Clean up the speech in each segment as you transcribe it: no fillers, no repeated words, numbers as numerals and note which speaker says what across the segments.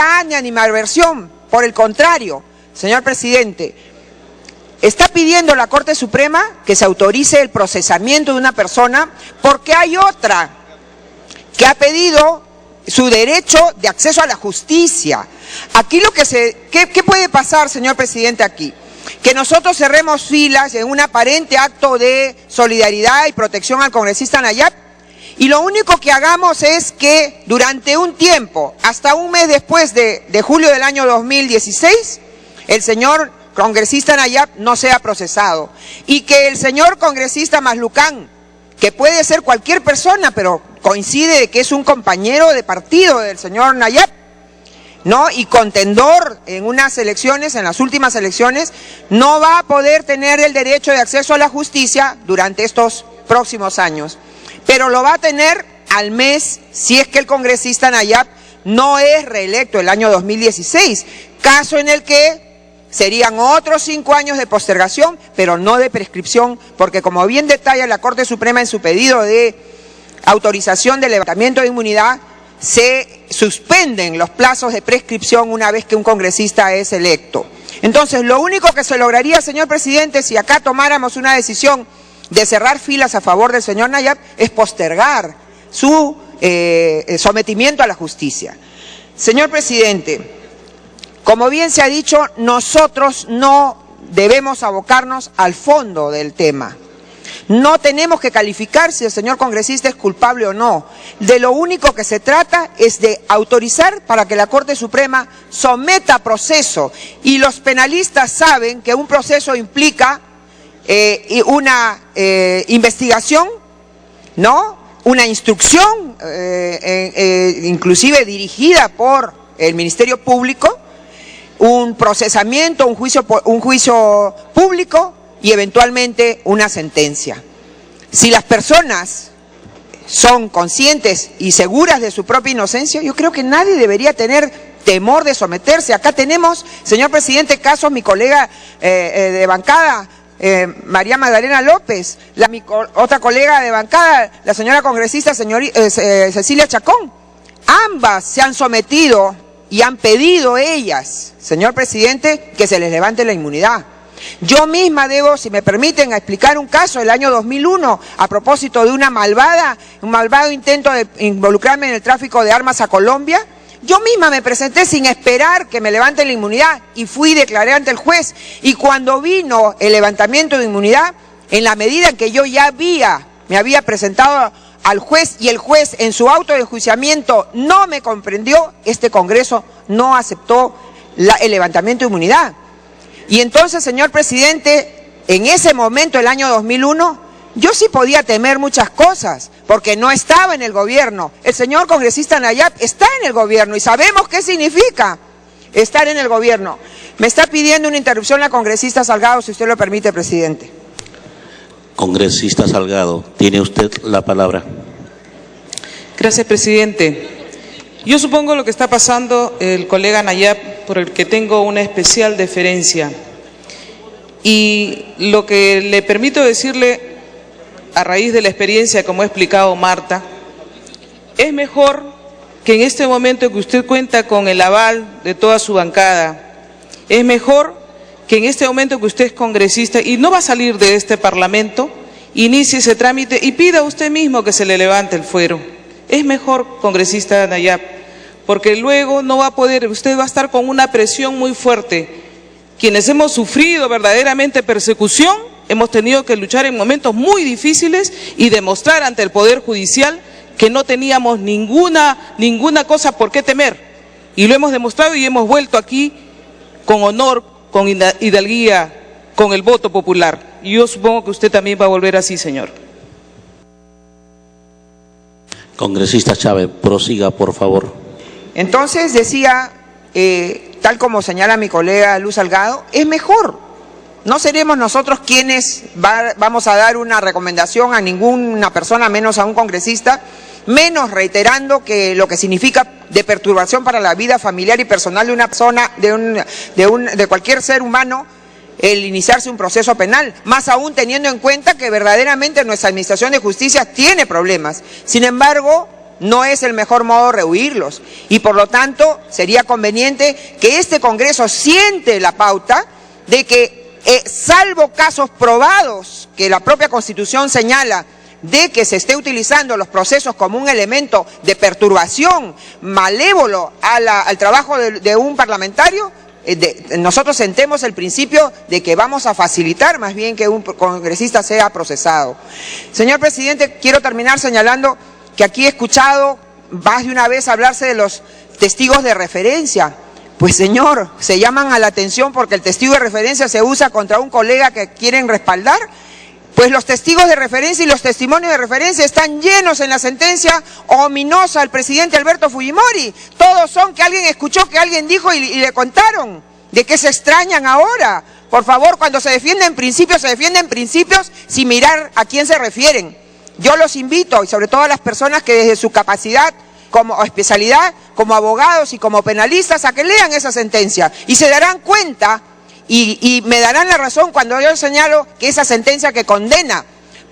Speaker 1: amistad ni animadversión. Por el contrario, señor presidente, está pidiendo la Corte Suprema que se autorice el procesamiento de una persona porque hay otra que ha pedido su derecho de acceso a la justicia. Aquí ¿qué puede pasar, señor presidente, aquí? Que nosotros cerremos filas en un aparente acto de solidaridad y protección al congresista Nayab, y lo único que hagamos es que durante un tiempo, hasta un mes después de julio del año 2016, el señor congresista Nayab no sea procesado, y que el señor congresista Maslucán, que puede ser cualquier persona, pero coincide de que es un compañero de partido del señor Nayab, ¿no? Y contendor en unas elecciones, en las últimas elecciones, no va a poder tener el derecho de acceso a la justicia durante estos próximos años. Pero lo va a tener al mes si es que el congresista Nayab no es reelecto el año 2016, caso en el que serían otros 5 años de postergación, pero no de prescripción, porque como bien detalla la Corte Suprema en su pedido de autorización de levantamiento de inmunidad, se suspenden los plazos de prescripción una vez que un congresista es electo. Entonces, lo único que se lograría, señor presidente, si acá tomáramos una decisión de cerrar filas a favor del señor Nayab, es postergar su sometimiento a la justicia. Señor presidente, como bien se ha dicho, nosotros no debemos abocarnos al fondo del tema. No tenemos que calificar si el señor congresista es culpable o no. De lo único que se trata es de autorizar para que la Corte Suprema someta a proceso. Y los penalistas saben que un proceso implica una investigación, ¿no? Una instrucción, inclusive dirigida por el Ministerio Público, un procesamiento, un juicio público y eventualmente una sentencia. Si las personas son conscientes y seguras de su propia inocencia, yo creo que nadie debería tener temor de someterse. Acá tenemos, señor presidente, casos, mi colega de bancada, María Magdalena López, otra colega de bancada, la señora congresista Cecilia Chacón. Ambas se han sometido y han pedido ellas, señor presidente, que se les levante la inmunidad. Yo misma debo, si me permiten, explicar un caso del año 2001 a propósito de un malvado intento de involucrarme en el tráfico de armas a Colombia. Yo misma me presenté sin esperar que me levanten la inmunidad y fui y declaré ante el juez. Y cuando vino el levantamiento de inmunidad, en la medida en que yo ya me había presentado al juez y el juez en su auto de enjuiciamiento no me comprendió, este Congreso no aceptó el levantamiento de inmunidad. Y entonces, señor presidente, en ese momento, el año 2001, yo sí podía temer muchas cosas, porque no estaba en el gobierno. El señor congresista Nayab está en el gobierno y sabemos qué significa estar en el gobierno. Me está pidiendo una interrupción la congresista Salgado, si usted lo permite, presidente.
Speaker 2: Congresista Salgado, tiene usted la palabra.
Speaker 3: Gracias, presidente. Yo supongo lo que está pasando el colega Nayab, por el que tengo una especial deferencia. Y lo que le permito decirle, a raíz de la experiencia, como ha explicado Marta, es mejor que en este momento que usted cuenta con el aval de toda su bancada, es mejor que en este momento que usted es congresista y no va a salir de este Parlamento, inicie ese trámite y pida usted mismo que se le levante el fuero. Es mejor, congresista Nayab, porque luego no va a poder, usted va a estar con una presión muy fuerte. Quienes hemos sufrido verdaderamente persecución, hemos tenido que luchar en momentos muy difíciles y demostrar ante el Poder Judicial que no teníamos ninguna cosa por qué temer. Y lo hemos demostrado y hemos vuelto aquí con honor, con hidalguía, con el voto popular. Y yo supongo que usted también va a volver así, señor.
Speaker 2: Congresista Chávez, prosiga, por favor.
Speaker 1: Entonces decía, tal como señala mi colega Luz Salgado, es mejor. No seremos nosotros quienes vamos a dar una recomendación a ninguna persona, menos a un congresista, menos reiterando que lo que significa de perturbación para la vida familiar y personal de una persona, de cualquier ser humano, el iniciarse un proceso penal, más aún teniendo en cuenta que verdaderamente nuestra administración de justicia tiene problemas. Sin embargo, no es el mejor modo de rehuirlos. Y por lo tanto, sería conveniente que este Congreso siente la pauta de que, salvo casos probados que la propia Constitución señala, de que se esté utilizando los procesos como un elemento de perturbación malévolo al trabajo de un parlamentario, nosotros sentemos el principio de que vamos a facilitar más bien que un congresista sea procesado. Señor presidente, quiero terminar señalando que aquí he escuchado más de una vez hablarse de los testigos de referencia. Pues señor, se llaman a la atención porque el testigo de referencia se usa contra un colega que quieren respaldar. Pues los testigos de referencia y los testimonios de referencia están llenos en la sentencia ominosa al presidente Alberto Fujimori. Todos son que alguien escuchó, que alguien dijo y le contaron. ¿De qué se extrañan ahora? Por favor, cuando se defienden principios sin mirar a quién se refieren. Yo los invito, y sobre todo a las personas que desde su capacidad como especialidad, como abogados y como penalistas, a que lean esa sentencia y se darán cuenta. Y me darán la razón cuando yo señalo que esa sentencia que condena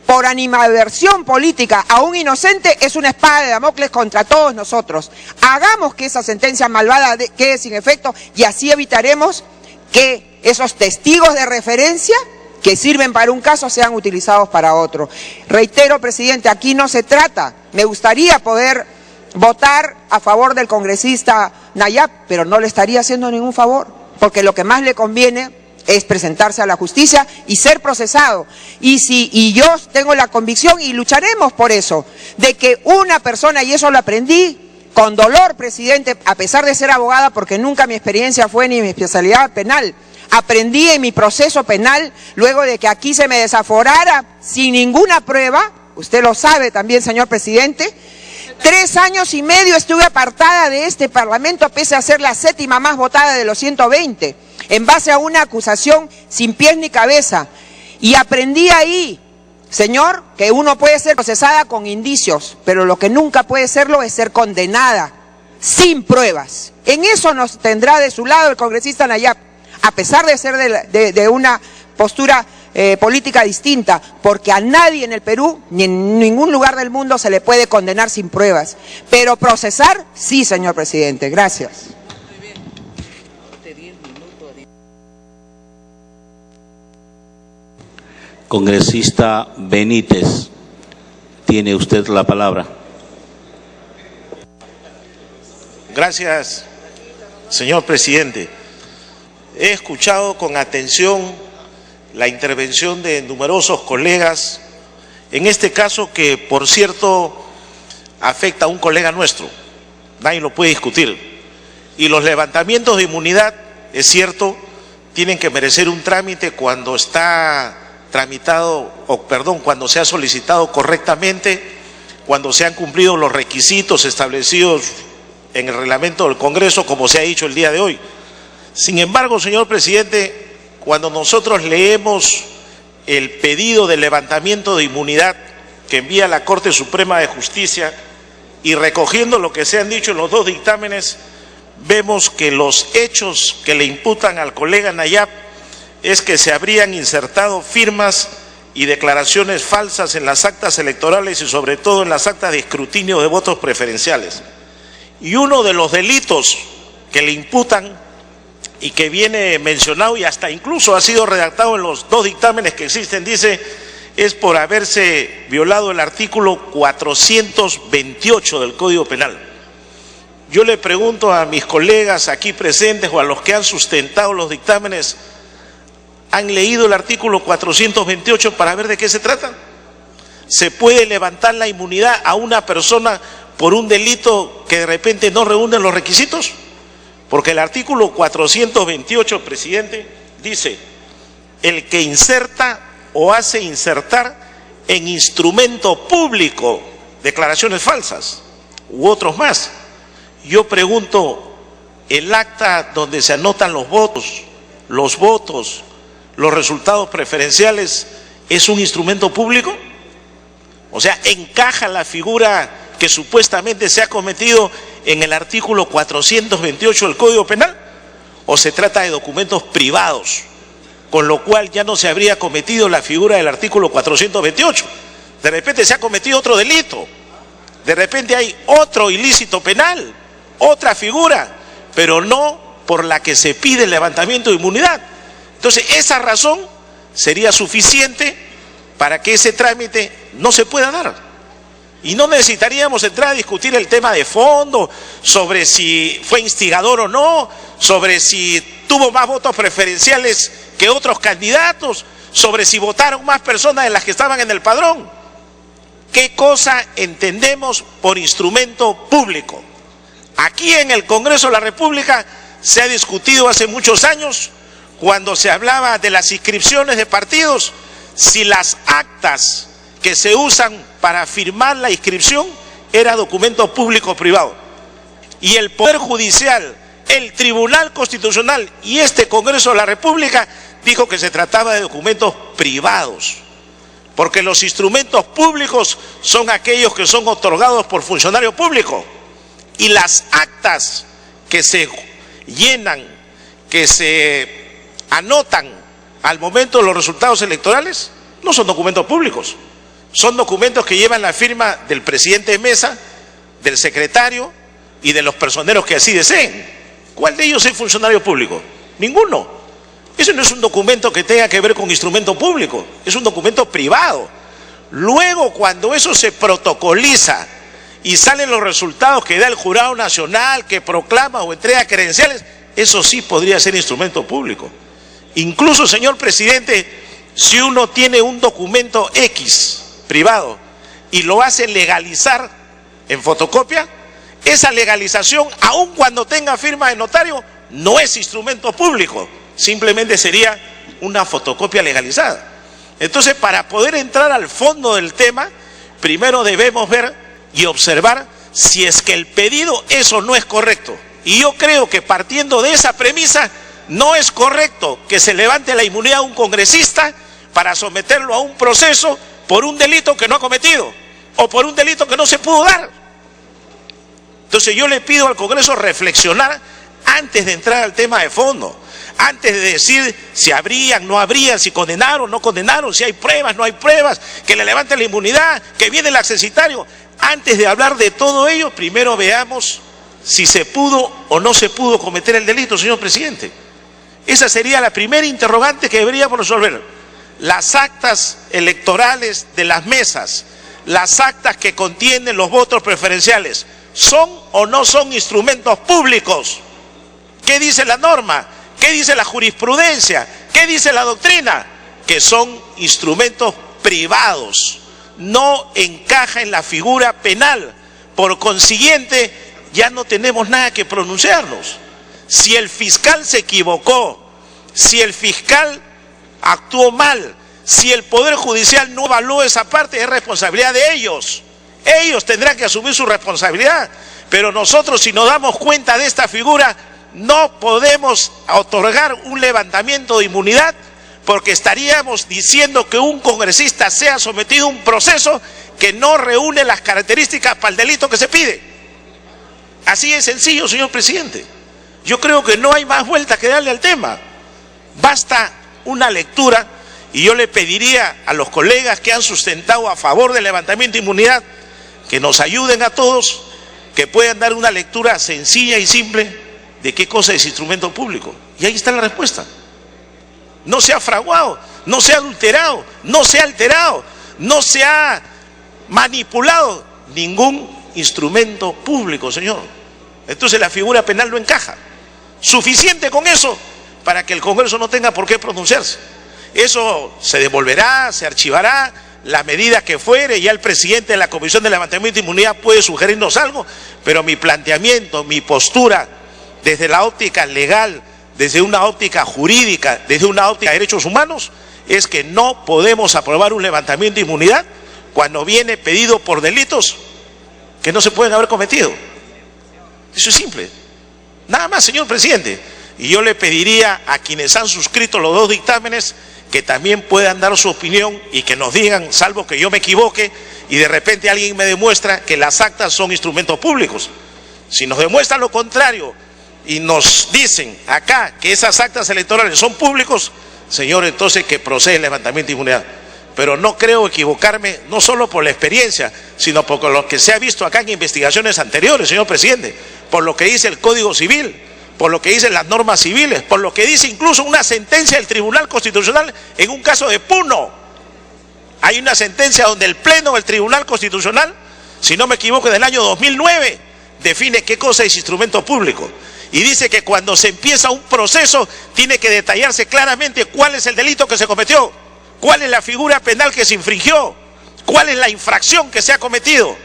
Speaker 1: por animadversión política a un inocente es una espada de Damocles contra todos nosotros. Hagamos que esa sentencia malvada quede sin efecto y así evitaremos que esos testigos de referencia que sirven para un caso sean utilizados para otro. Reitero, presidente, aquí no se trata, me gustaría poder votar a favor del congresista Nayab, pero no le estaría haciendo ningún favor, porque lo que más le conviene es presentarse a la justicia y ser procesado. Y yo tengo la convicción, y lucharemos por eso, de que una persona, y eso lo aprendí con dolor, presidente, a pesar de ser abogada, porque nunca mi experiencia fue ni mi especialidad penal, aprendí en mi proceso penal, luego de que aquí se me desaforara sin ninguna prueba, usted lo sabe también, señor presidente, 3 años y medio estuve apartada de este Parlamento, pese a ser la 7ª más votada de los 120, en base a una acusación sin pies ni cabeza. Y aprendí ahí, señor, que uno puede ser procesada con indicios, pero lo que nunca puede serlo es ser condenada sin pruebas. En eso nos tendrá de su lado el congresista Nayab, a pesar de ser de una postura política distinta, porque a nadie en el Perú ni en ningún lugar del mundo se le puede condenar sin pruebas, pero procesar sí, señor presidente. Gracias.
Speaker 2: Congresista Benítez, tiene usted la palabra.
Speaker 4: Gracias, señor presidente. He escuchado con atención la intervención de numerosos colegas, en este caso que, por cierto, afecta a un colega nuestro, nadie lo puede discutir. Y los levantamientos de inmunidad, es cierto, tienen que merecer un trámite cuando está tramitado, cuando se ha solicitado correctamente, cuando se han cumplido los requisitos establecidos en el reglamento del Congreso, como se ha dicho el día de hoy. Sin embargo, señor presidente, cuando nosotros leemos el pedido de levantamiento de inmunidad que envía la Corte Suprema de Justicia y recogiendo lo que se han dicho en los 2 dictámenes, vemos que los hechos que le imputan al colega Nayab es que se habrían insertado firmas y declaraciones falsas en las actas electorales y sobre todo en las actas de escrutinio de votos preferenciales. Y uno de los delitos que le imputan y que viene mencionado y hasta incluso ha sido redactado en los 2 dictámenes que existen, dice, es por haberse violado el artículo 428 del Código Penal. Yo le pregunto a mis colegas aquí presentes o a los que han sustentado los dictámenes, ¿han leído el artículo 428 para ver de qué se trata? ¿Se puede levantar la inmunidad a una persona por un delito que de repente no reúne los requisitos? Porque el artículo 428, presidente, dice, el que inserta o hace insertar en instrumento público declaraciones falsas u otros más. Yo pregunto, ¿el acta donde se anotan los votos, los resultados preferenciales, es un instrumento público? O sea, ¿encaja la figura que supuestamente se ha cometido en el artículo 428 del Código Penal? ¿O se trata de documentos privados, con lo cual ya no se habría cometido la figura del artículo 428? De repente se ha cometido otro delito, de repente hay otro ilícito penal, otra figura, pero no por la que se pide el levantamiento de inmunidad. Entonces, esa razón sería suficiente para que ese trámite no se pueda dar. Y no necesitaríamos entrar a discutir el tema de fondo, sobre si fue instigador o no, sobre si tuvo más votos preferenciales que otros candidatos, sobre si votaron más personas de las que estaban en el padrón. ¿Qué cosa entendemos por instrumento público? Aquí en el Congreso de la República se ha discutido hace muchos años, cuando se hablaba de las inscripciones de partidos, si las actas que se usan para firmar la inscripción era documento público o privado. Y el Poder Judicial, el Tribunal Constitucional y este Congreso de la República dijo que se trataba de documentos privados, porque los instrumentos públicos son aquellos que son otorgados por funcionarios públicos, y las actas que se llenan, que se anotan al momento de los resultados electorales, no son documentos públicos. Son documentos que llevan la firma del presidente de mesa, del secretario y de los personeros que así deseen. ¿Cuál de ellos es funcionario público? Ninguno. Eso no es un documento que tenga que ver con instrumento público, es un documento privado. Luego, cuando eso se protocoliza y salen los resultados que da el Jurado Nacional, que proclama o entrega credenciales, eso sí podría ser instrumento público. Incluso, señor presidente, si uno tiene un documento X privado y lo hace legalizar en fotocopia, esa legalización, aun cuando tenga firma de notario, no es instrumento público, simplemente sería una fotocopia legalizada. Entonces, para poder entrar al fondo del tema, primero debemos ver y observar si es que el pedido eso no es correcto. Y yo creo que partiendo de esa premisa, no es correcto que se levante la inmunidad a un congresista para someterlo a un proceso por un delito que no ha cometido o por un delito que no se pudo dar. Entonces yo le pido al Congreso reflexionar antes de entrar al tema de fondo, antes de decir si habrían, no habrían, si condenaron, no condenaron, si hay pruebas, no hay pruebas, que le levanten la inmunidad, que viene el accesitario. Antes de hablar de todo ello, primero veamos si se pudo o no se pudo cometer el delito, señor presidente. Esa sería la primera interrogante que deberíamos resolver. Las actas electorales de las mesas, las actas que contienen los votos preferenciales, ¿son o no son instrumentos públicos? ¿Qué dice la norma? ¿Qué dice la jurisprudencia? ¿Qué dice la doctrina? Que son instrumentos privados, no encaja en la figura penal. Por consiguiente, ya no tenemos nada que pronunciarnos. Si el fiscal se equivocó, si el fiscal actuó mal, si el Poder Judicial no evaluó esa parte, es responsabilidad de ellos. Ellos tendrán que asumir su responsabilidad. Pero nosotros, si nos damos cuenta de esta figura, no podemos otorgar un levantamiento de inmunidad, porque estaríamos diciendo que un congresista sea sometido a un proceso que no reúne las características para el delito que se pide. Así es sencillo, señor presidente. Yo creo que no hay más vuelta que darle al tema. Basta una lectura, y yo le pediría a los colegas que han sustentado a favor del levantamiento de inmunidad que nos ayuden a todos, que puedan dar una lectura sencilla y simple de qué cosa es instrumento público. Y ahí está la respuesta. No se ha fraguado, no se ha adulterado, no se ha alterado, no se ha manipulado ningún instrumento público, señor. Entonces la figura penal no encaja. Suficiente con eso para que el Congreso no tenga por qué pronunciarse. Eso se devolverá, se archivará, la medida que fuere, ya el presidente de la Comisión de Levantamiento de Inmunidad puede sugerirnos algo, pero mi planteamiento, mi postura, desde la óptica legal, desde una óptica jurídica, desde una óptica de derechos humanos, es que no podemos aprobar un levantamiento de inmunidad cuando viene pedido por delitos que no se pueden haber cometido. Eso es simple. Nada más, señor presidente. Y yo le pediría a quienes han suscrito los dos dictámenes que también puedan dar su opinión y que nos digan, salvo que yo me equivoque y de repente alguien me demuestra que las actas son instrumentos públicos. Si nos demuestran lo contrario y nos dicen acá que esas actas electorales son públicos, señor, entonces que procede el levantamiento de inmunidad. pero no creo equivocarme, no solo por la experiencia, sino por lo que se ha visto acá en investigaciones anteriores, señor presidente, por lo que dice el Código Civil, por lo que dicen las normas civiles, por lo que dice incluso una sentencia del Tribunal Constitucional en un caso de Puno. Hay una sentencia donde el Pleno del Tribunal Constitucional, si no me equivoco, del año 2009, define qué cosa es instrumento público. Y dice que cuando se empieza un proceso tiene que detallarse claramente cuál es el delito que se cometió, cuál es la figura penal que se infringió, cuál es la infracción que se ha cometido.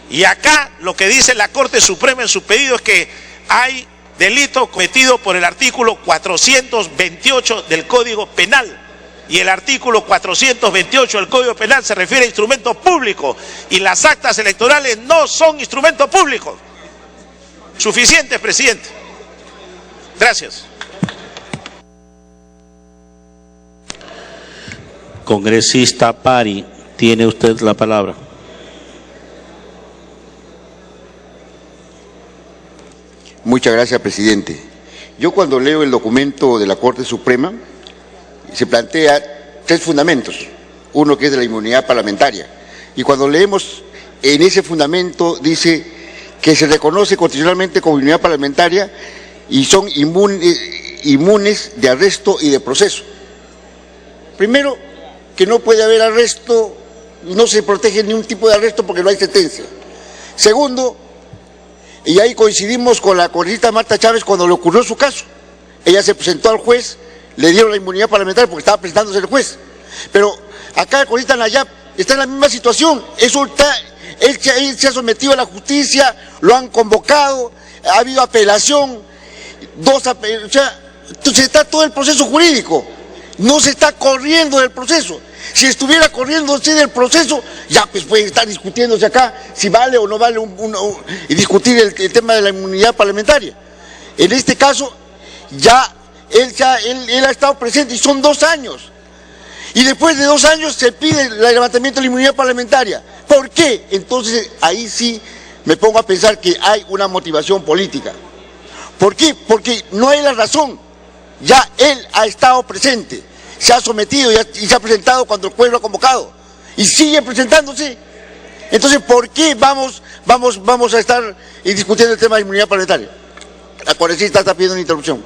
Speaker 4: Y acá lo que dice la Corte Suprema en su pedido es que hay delito cometido por el artículo 428 del Código Penal. Y el artículo 428 del Código Penal se refiere a instrumentos públicos y las actas electorales no son instrumentos públicos. Suficiente, presidente. Gracias.
Speaker 2: Congresista Pari, tiene usted la palabra.
Speaker 5: Muchas gracias, presidente. Yo cuando leo el documento de la Corte Suprema, se plantea tres fundamentos. Uno que es de la inmunidad parlamentaria. Y cuando leemos en ese fundamento dice que se reconoce constitucionalmente como inmunidad parlamentaria y son inmunes de arresto y de proceso. Primero, que no puede haber arresto, no se protege ningún tipo de arresto porque no hay sentencia. Segundo, y ahí coincidimos con la congresista Marta Chávez cuando le ocurrió su caso. Ella se presentó al juez, le dieron la inmunidad parlamentaria porque estaba presentándose el juez. Pero acá el congresista Nayab está en la misma situación. Él se ha sometido a la justicia, lo han convocado, ha habido apelación, entonces está todo el proceso jurídico. No se está corriendo del proceso. Si estuviera corriéndose del proceso, ya pues puede estar discutiéndose acá si vale o no vale y discutir el tema de la inmunidad parlamentaria. En este caso, ya él ha estado presente y son 2 años. Y después de 2 años se pide el levantamiento de la inmunidad parlamentaria. ¿Por qué? Entonces ahí sí me pongo a pensar que hay una motivación política. ¿Por qué? Porque no hay la razón. Ya él ha estado presente, se ha sometido y se ha presentado cuando el juez lo ha convocado y sigue presentándose. Entonces, ¿por qué vamos a estar discutiendo el tema de inmunidad parlamentaria? La congresista está pidiendo una interrupción.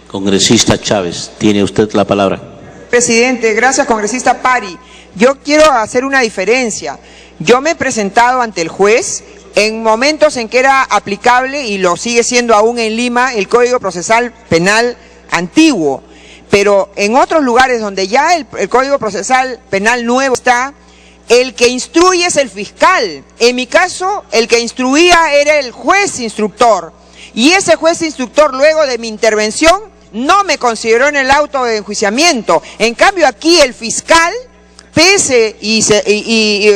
Speaker 2: Congresista Chávez, tiene usted la palabra.
Speaker 1: Presidente, gracias, congresista Pari. Yo quiero hacer una diferencia. Yo me he presentado ante el juez en momentos en que era aplicable, y lo sigue siendo aún en Lima, el Código Procesal Penal antiguo. Pero en otros lugares donde ya el Código Procesal Penal nuevo está, el que instruye es el fiscal. En mi caso, el que instruía era el juez instructor. Y ese juez instructor, luego de mi intervención, no me consideró en el auto de enjuiciamiento. En cambio, aquí el fiscal, pese, y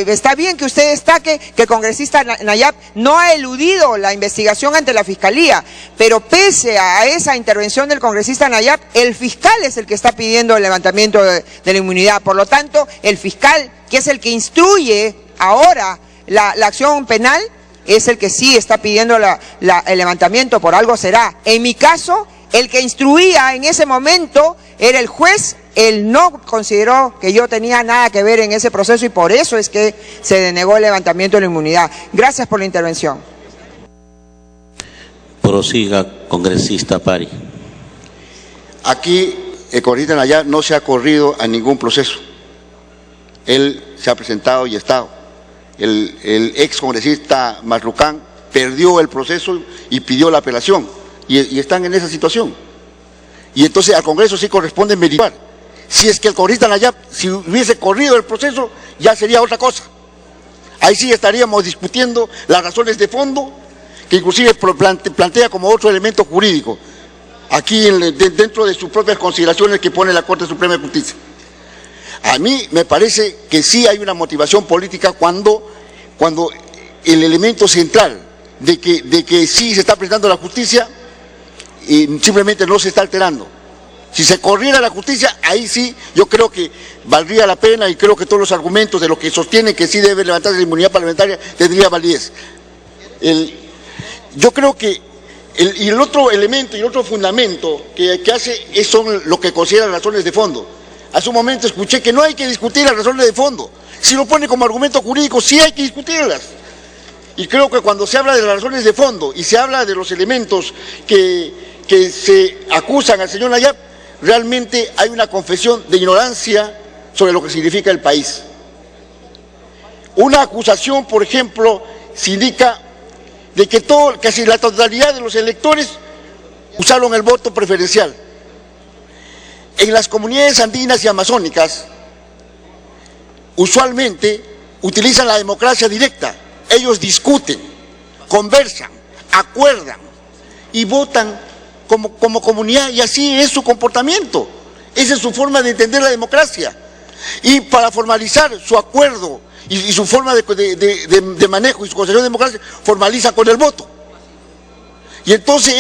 Speaker 1: está bien que usted destaque que el congresista Nayab no ha eludido la investigación ante la Fiscalía, pero pese a esa intervención del congresista Nayab, el fiscal es el que está pidiendo el levantamiento de la inmunidad. Por lo tanto, el fiscal, que es el que instruye ahora la acción penal, es el que sí está pidiendo el levantamiento, por algo será. En mi caso, el que instruía en ese momento era el juez. Él no consideró que yo tenía nada que ver en ese proceso y por eso es que se denegó el levantamiento de la inmunidad. Gracias por la intervención.
Speaker 2: Prosiga, congresista Pari.
Speaker 5: Aquí el congresista Nayab no se ha corrido a ningún proceso. Él se ha presentado y ha estado. El ex congresista Marlucán perdió el proceso y pidió la apelación y están en esa situación. Y entonces al Congreso sí corresponde mediar. Si es que el congresista Nayab, si hubiese corrido el proceso, ya sería otra cosa. Ahí sí estaríamos discutiendo las razones de fondo, que inclusive plantea como otro elemento jurídico, aquí dentro de sus propias consideraciones que pone la Corte Suprema de Justicia. A mí me parece que sí hay una motivación política cuando el elemento central de que sí se está presentando la justicia y simplemente no se está alterando. Si se corriera la justicia, ahí sí yo creo que valdría la pena y creo que todos los argumentos de los que sostienen que sí debe levantarse la inmunidad parlamentaria tendría validez. Yo creo que el otro elemento y el otro fundamento que hace son lo que consideran razones de fondo. Hace un momento escuché que no hay que discutir las razones de fondo. Si lo pone como argumento jurídico, sí hay que discutirlas. Y creo que cuando se habla de las razones de fondo y se habla de los elementos que se acusan al señor Nayab, realmente hay una confesión de ignorancia sobre lo que significa el país. Una acusación, por ejemplo, se indica de que casi la totalidad de los electores usaron el voto preferencial. En las comunidades andinas y amazónicas, usualmente utilizan la democracia directa. Ellos discuten, conversan, acuerdan y votan como comunidad, y así es su comportamiento. Esa es su forma de entender la democracia. Y para formalizar su acuerdo y su forma de manejo y su concepción de democracia, formaliza con el voto. Y entonces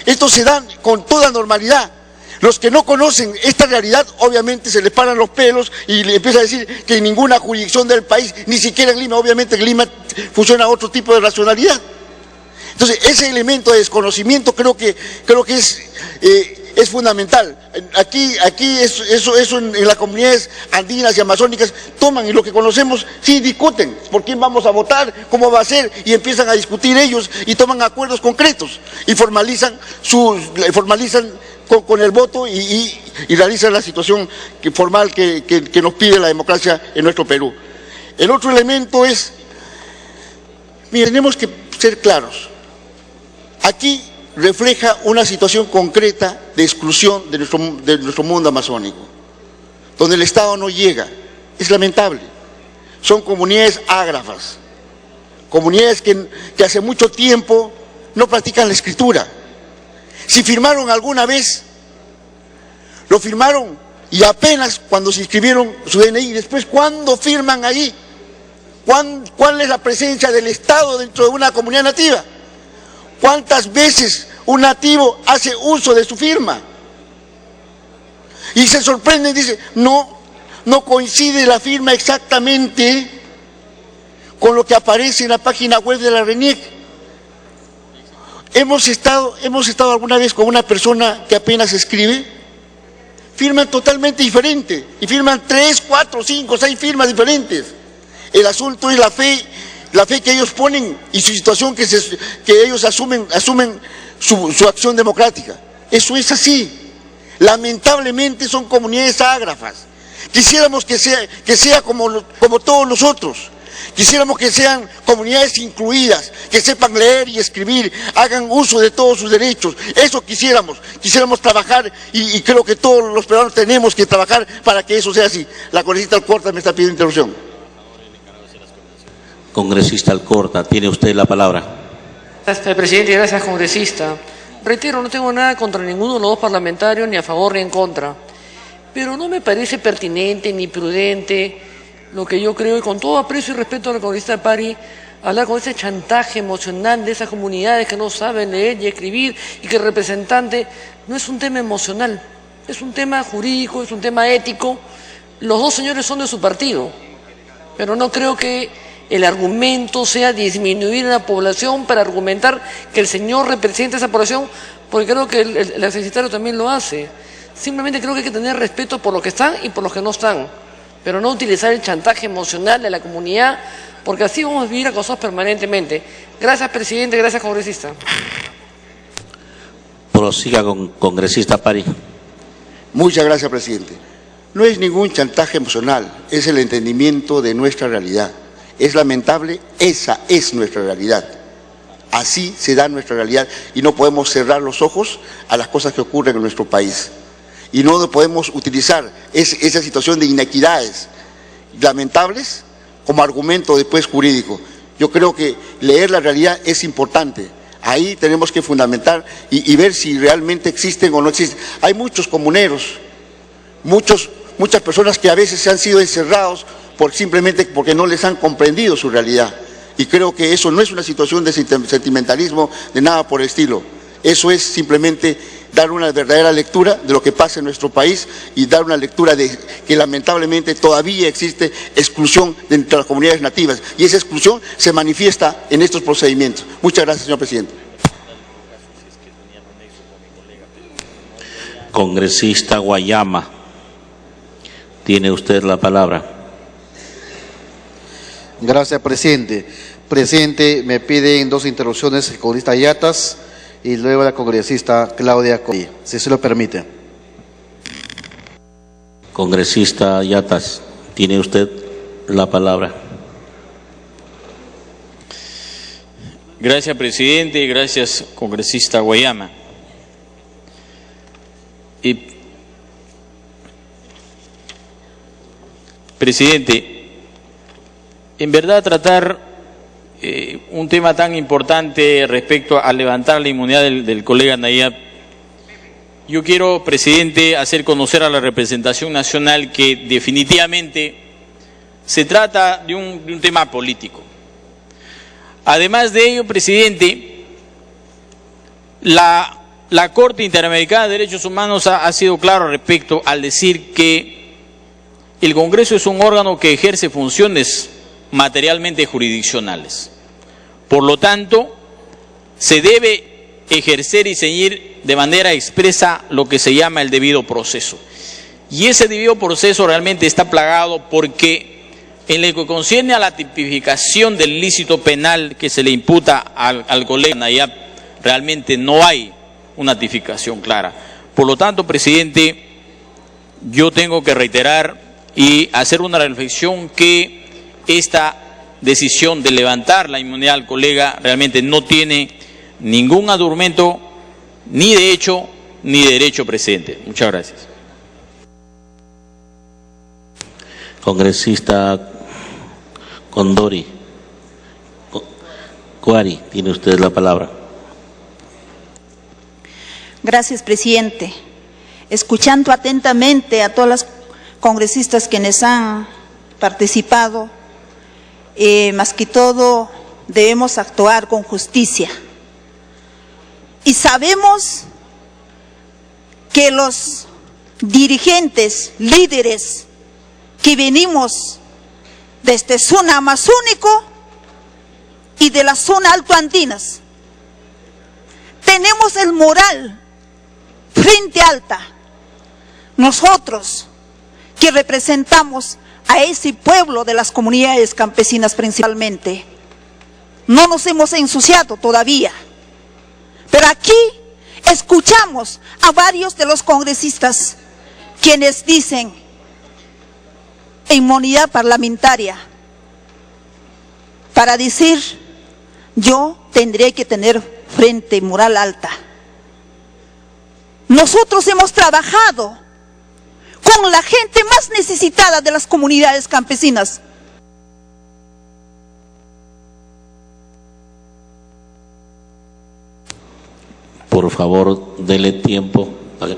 Speaker 5: esto se da con toda normalidad. Los que no conocen esta realidad, obviamente se les paran los pelos y le empieza a decir que en ninguna jurisdicción del país, ni siquiera en Lima, obviamente en Lima funciona otro tipo de racionalidad. Entonces, ese elemento de desconocimiento creo que es fundamental. Aquí eso en las comunidades andinas y amazónicas toman, y lo que conocemos, sí discuten por quién vamos a votar, cómo va a ser, y empiezan a discutir ellos y toman acuerdos concretos y formalizan con el voto y realizan la situación formal que nos pide la democracia en nuestro Perú. El otro elemento es, mire, tenemos que ser claros. Aquí refleja una situación concreta de exclusión de nuestro mundo amazónico, donde el Estado no llega. Es lamentable. Son comunidades ágrafas, comunidades que hace mucho tiempo no practican la escritura. Si firmaron alguna vez, lo firmaron y apenas cuando se inscribieron su DNI. Después, ¿cuándo firman ahí? ¿Cuál es la presencia del Estado dentro de una comunidad nativa? ¿Cuántas veces un nativo hace uso de su firma? Y se sorprende y dice, no coincide la firma exactamente con lo que aparece en la página web de la RENIEC. Hemos estado alguna vez con una persona que apenas escribe, firman totalmente diferente, y firman 3, 4, 5, 6 firmas diferentes. El asunto es la fe que ellos ponen y su situación que ellos asumen su acción democrática. Eso es así. Lamentablemente son comunidades ágrafas. Quisiéramos que sea como todos nosotros. Quisiéramos que sean comunidades incluidas, que sepan leer y escribir, hagan uso de todos sus derechos. Eso quisiéramos trabajar, y creo que todos los peruanos tenemos que trabajar para que eso sea así. La congresista Alcorta me está pidiendo interrupción.
Speaker 2: Congresista Alcorta, tiene usted la palabra.
Speaker 6: Gracias, presidente, y gracias, congresista. Reitero, no tengo nada contra ninguno de los dos parlamentarios, ni a favor ni en contra. Pero no me parece pertinente ni prudente lo que yo creo, y con todo aprecio y respeto a la congresista Pari, hablar con ese chantaje emocional de esas comunidades que no saben leer y escribir, y que el representante no es un tema emocional, es un tema jurídico, es un tema ético. Los dos señores son de su partido, pero no creo que el argumento sea disminuir a la población para argumentar que el señor representa esa población, porque creo que el exsecretario también lo hace. Simplemente creo que hay que tener respeto por los que están y por los que no están, pero no utilizar el chantaje emocional de la comunidad, porque así vamos a vivir acosados permanentemente. Gracias, presidente, gracias, congresista.
Speaker 2: Prosiga con congresista Pari.
Speaker 5: Muchas gracias, presidente. No es ningún chantaje emocional, es el entendimiento de nuestra realidad. Es lamentable, esa es nuestra realidad. Así se da nuestra realidad, y no podemos cerrar los ojos a las cosas que ocurren en nuestro país. Y no podemos utilizar esa situación de inequidades lamentables como argumento después jurídico. Yo creo que leer la realidad es importante. Ahí tenemos que fundamentar y ver si realmente existen o no existen. Hay muchos comuneros, muchas personas que a veces se han sido encerrados simplemente porque no les han comprendido su realidad. Y creo que eso no es una situación de sentimentalismo, de nada por el estilo. Eso es simplemente dar una verdadera lectura de lo que pasa en nuestro país, y dar una lectura de que lamentablemente todavía existe exclusión entre las comunidades nativas, y esa exclusión se manifiesta en estos procedimientos. Muchas gracias, señor presidente.
Speaker 2: Congresista Guayama. tiene usted la palabra.
Speaker 7: Gracias, presidente. Presidente, me piden 2 interrupciones el congresista Yatas y luego la congresista Claudia Correa, si se lo permite.
Speaker 2: Congresista Yatas, tiene usted la palabra.
Speaker 8: Gracias, presidente, y gracias, congresista Guayama. Presidente, en verdad tratar un tema tan importante respecto a levantar la inmunidad del colega Nayab, yo quiero, presidente, hacer conocer a la representación nacional que definitivamente se trata de un tema político. Además de ello, presidente, la Corte Interamericana de Derechos Humanos ha sido claro respecto al decir que el Congreso es un órgano que ejerce funciones materialmente jurisdiccionales. Por lo tanto, se debe ejercer y ceñir de manera expresa lo que se llama el debido proceso. Y ese debido proceso realmente está plagado porque en lo que concierne a la tipificación del ilícito penal que se le imputa al colega Nayab, realmente no hay una tipificación clara. Por lo tanto, presidente, yo tengo que reiterar y hacer una reflexión que esta decisión de levantar la inmunidad al colega realmente no tiene ningún argumento, ni de hecho, ni de derecho, presidente. Muchas gracias.
Speaker 2: Congresista Condori, Cuari, tiene usted la palabra.
Speaker 9: Gracias, presidente. Escuchando atentamente a todas las congresistas quienes han participado, más que todo debemos actuar con justicia. Y sabemos que los dirigentes, líderes que venimos desde zona amazónico y de la zona altoandinas, tenemos el moral frente alta. Nosotros que representamos a ese pueblo de las comunidades campesinas principalmente, no nos hemos ensuciado todavía. Pero aquí escuchamos a varios de los congresistas quienes dicen inmunidad parlamentaria para decir yo tendré que tener frente moral alta. Nosotros hemos trabajado con la gente más necesitada de las comunidades campesinas.
Speaker 2: Por favor, dele tiempo para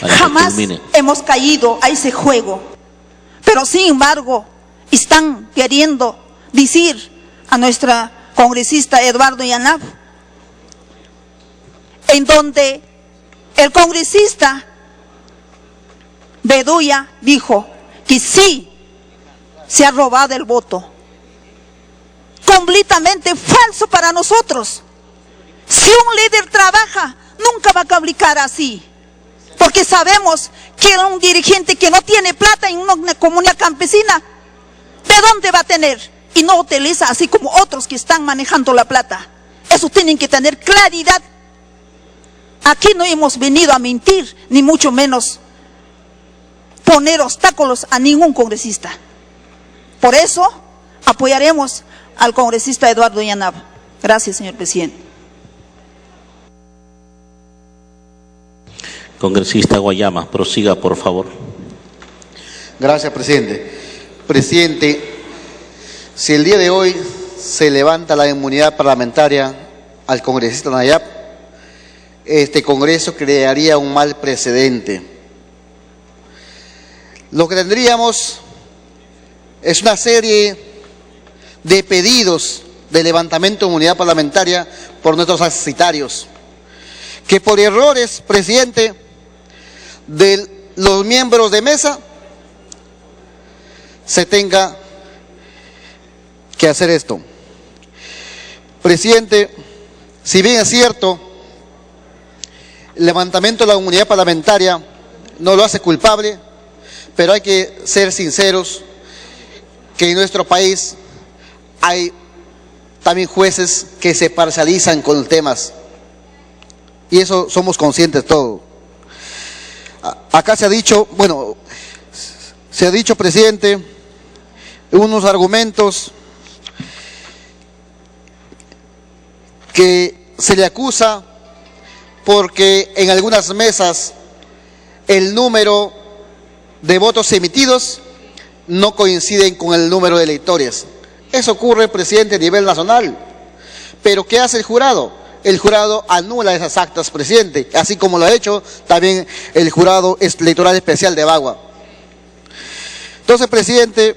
Speaker 9: Jamás hemos caído a ese juego, pero sin embargo están queriendo decir a nuestra congresista Eduardo Yanab, en donde el congresista Bedoya dijo que sí se ha robado el voto. Completamente falso para nosotros. Si un líder trabaja, nunca va a aplicar así. Porque sabemos que un dirigente que no tiene plata en una comunidad campesina, ¿de dónde va a tener? Y no utiliza así como otros que están manejando la plata. Eso tienen que tener claridad. Aquí no hemos venido a mentir, ni mucho menos poner obstáculos a ningún congresista. Por eso apoyaremos al congresista Eduardo Yanab. Gracias, señor presidente.
Speaker 2: Congresista Guayama, prosiga, por favor.
Speaker 7: Gracias, presidente. Presidente, si el día de hoy se levanta la inmunidad parlamentaria al congresista Nayab, este Congreso crearía un mal precedente. Lo que tendríamos es una serie de pedidos de levantamiento de inmunidad parlamentaria por nuestros accesitarios, que por errores, presidente, de los miembros de mesa, se tenga que hacer esto. Presidente, si bien es cierto, el levantamiento de la inmunidad parlamentaria no lo hace culpable, pero hay que ser sinceros que en nuestro país hay también jueces que se parcializan con temas, y eso somos conscientes todos. Acá se ha dicho, bueno, se ha dicho, presidente, unos argumentos que se le acusa porque en algunas mesas el número de votos emitidos no coinciden con el número de electores. Eso ocurre, presidente, a nivel nacional. Pero ¿qué hace el jurado? El jurado anula esas actas, presidente, así como lo ha hecho también el jurado electoral especial de Bagua. Entonces, presidente,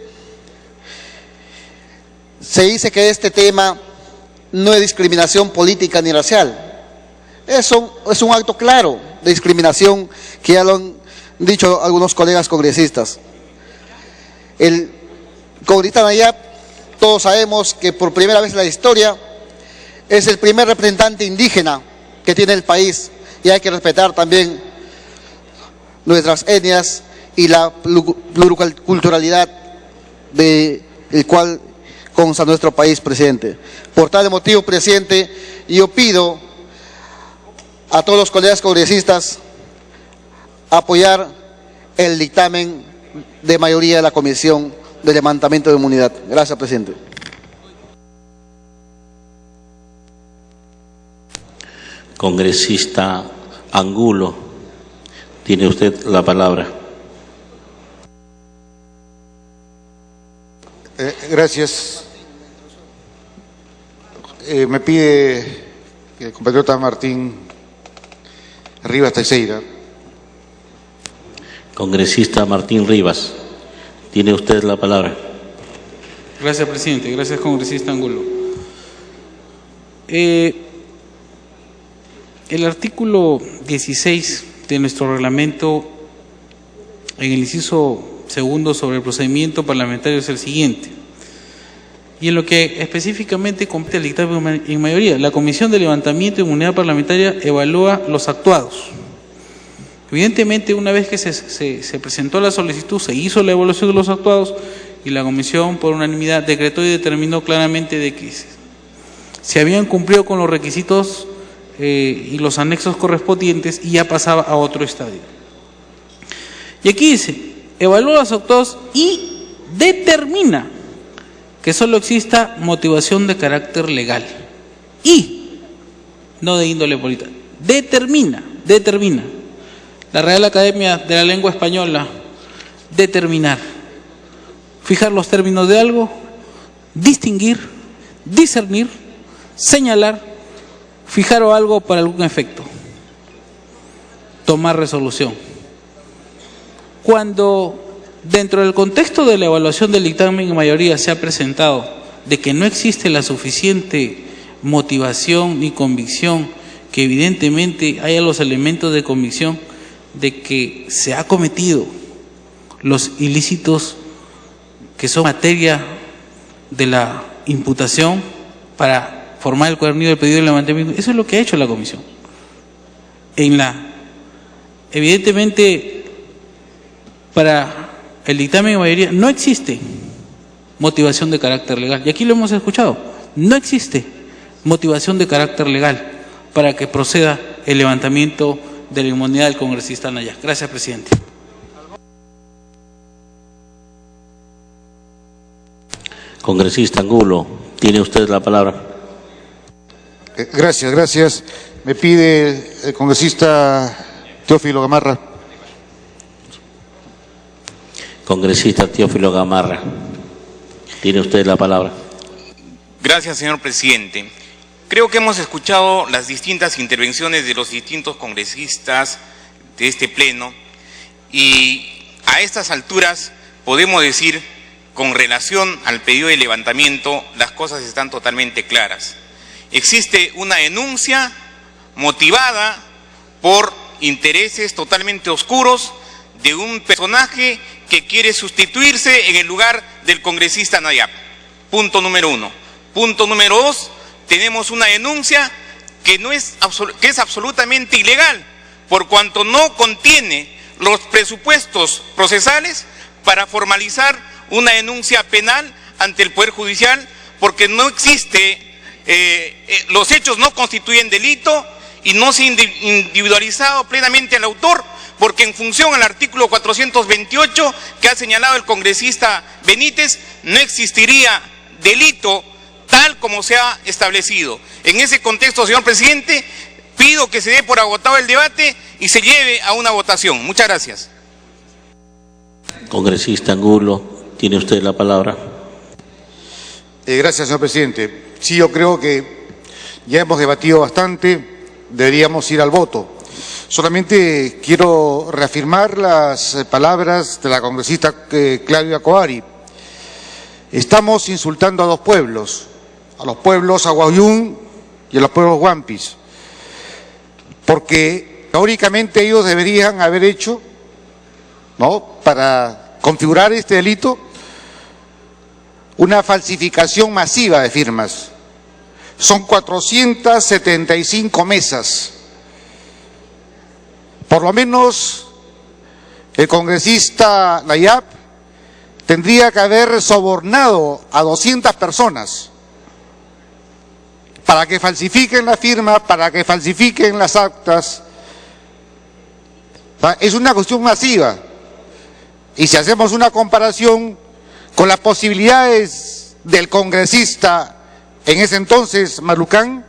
Speaker 7: se dice que este tema no es discriminación política ni racial. Eso es un acto claro de discriminación que ya lo han dicho algunos colegas congresistas. El congresista Nayab, todos sabemos que por primera vez en la historia es el primer representante indígena que tiene el país, y hay que respetar también nuestras etnias y la pluriculturalidad del cual consta nuestro país, presidente. Por tal motivo, presidente, yo pido a todos los colegas congresistas apoyar el dictamen de mayoría de la Comisión de Levantamiento de Inmunidad. Gracias, presidente.
Speaker 2: Congresista Angulo, tiene usted la palabra.
Speaker 10: Gracias. Me pide el compatriota Martín Rivas Teixeira.
Speaker 2: Congresista Martín Rivas, tiene usted la palabra.
Speaker 11: Gracias, presidente. Gracias, congresista Angulo. El artículo 16 de nuestro reglamento, en el inciso segundo sobre el procedimiento parlamentario, es el siguiente. Y en lo que específicamente compete el dictamen en mayoría, la Comisión de Levantamiento de Inmunidad Parlamentaria evalúa los actuados. Evidentemente, una vez que se presentó la solicitud, se hizo la evaluación de los actuados y la Comisión, por unanimidad, decretó y determinó claramente de que se habían cumplido con los requisitos y los anexos correspondientes, y ya pasaba a otro estadio. Y aquí dice, evalúa los actuados y determina que solo exista motivación de carácter legal y no de índole política. Determina. La Real Academia de la Lengua Española, determinar, fijar los términos de algo, distinguir, discernir, señalar, fijar algo para algún efecto, tomar resolución. Cuando dentro del contexto de la evaluación del dictamen en mayoría se ha presentado de que no existe la suficiente motivación ni convicción, que evidentemente haya los elementos de convicción de que se ha cometido los ilícitos que son materia de la imputación para formar el cuadernillo del pedido de levantamiento. Eso es lo que ha hecho la comisión. Evidentemente, para el dictamen de mayoría no existe motivación de carácter legal. Y aquí lo hemos escuchado. No existe motivación de carácter legal para que proceda el levantamiento de la inmunidad del congresista Nayab. Gracias, presidente.
Speaker 2: Congresista Angulo, tiene usted la palabra.
Speaker 10: Gracias. Me pide el congresista Teófilo Gamarra.
Speaker 2: Congresista Teófilo Gamarra, tiene usted la palabra.
Speaker 12: Gracias, señor presidente. Creo que hemos escuchado las distintas intervenciones de los distintos congresistas de este pleno, y a estas alturas podemos decir, con relación al pedido de levantamiento, las cosas están totalmente claras. Existe una denuncia motivada por intereses totalmente oscuros de un personaje que quiere sustituirse en el lugar del congresista Nayab. Punto número 1. Punto número 2, tenemos una denuncia que es absolutamente ilegal, por cuanto no contiene los presupuestos procesales para formalizar una denuncia penal ante el Poder Judicial, porque no existe, los hechos no constituyen delito y no se ha individualizado plenamente al autor, porque en función al artículo 428 que ha señalado el congresista Benítez, no existiría delito tal como se ha establecido. En ese contexto, señor presidente, pido que se dé por agotado el debate y se lleve a una votación. Muchas gracias.
Speaker 2: Congresista Angulo, tiene usted la palabra.
Speaker 10: Gracias, señor presidente. Sí, yo creo que ya hemos debatido bastante, deberíamos ir al voto. Solamente quiero reafirmar las palabras de la congresista Claudia Coari. Estamos insultando a dos pueblos, a los pueblos Aguayún y a los pueblos Huampis, porque teóricamente ellos deberían haber hecho, ¿no?, para configurar este delito, una falsificación masiva de firmas. Son 475 mesas. Por lo menos el congresista Nayab tendría que haber sobornado a 200 personas para que falsifiquen la firma, para que falsifiquen las actas. Es una cuestión masiva. Y si hacemos una comparación con las posibilidades del congresista en ese entonces, Malucán,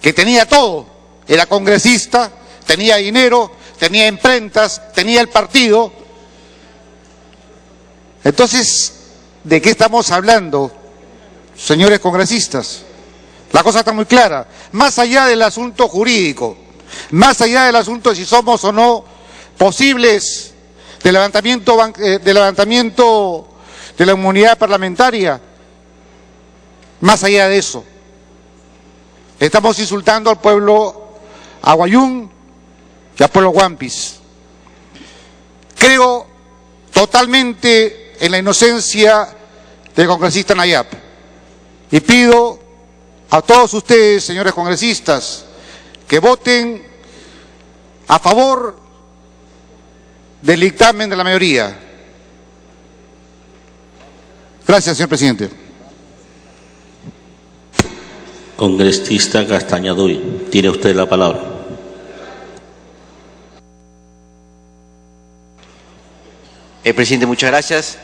Speaker 10: que tenía todo, era congresista, tenía dinero, tenía imprentas, tenía el partido. Entonces, ¿de qué estamos hablando, señores congresistas? La cosa está muy clara. Más allá del asunto jurídico, más allá del asunto de si somos o no posibles de levantamiento de la inmunidad parlamentaria, más allá de eso, estamos insultando al pueblo Aguayún y al pueblo Huampis. Creo totalmente en la inocencia del congresista Nayab y pido a todos ustedes, señores congresistas, que voten a favor del dictamen de la mayoría. Gracias, señor presidente.
Speaker 2: Congresista Castañaduy, tiene usted la palabra.
Speaker 13: Presidente, muchas gracias.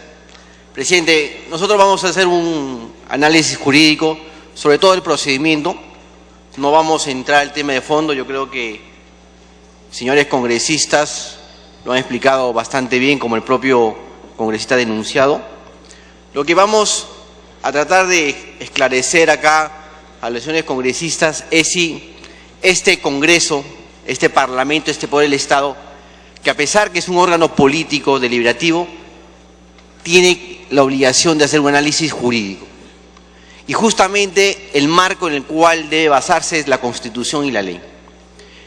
Speaker 13: Presidente, nosotros vamos a hacer un análisis jurídico sobre todo el procedimiento. No vamos a entrar al tema de fondo. Yo creo que señores congresistas lo han explicado bastante bien, como el propio congresista denunciado. Lo que vamos a tratar de esclarecer acá a los señores congresistas es si este Congreso, este Parlamento, este Poder del Estado, que a pesar que es un órgano político deliberativo, tiene la obligación de hacer un análisis jurídico. Y justamente el marco en el cual debe basarse es la Constitución y la ley.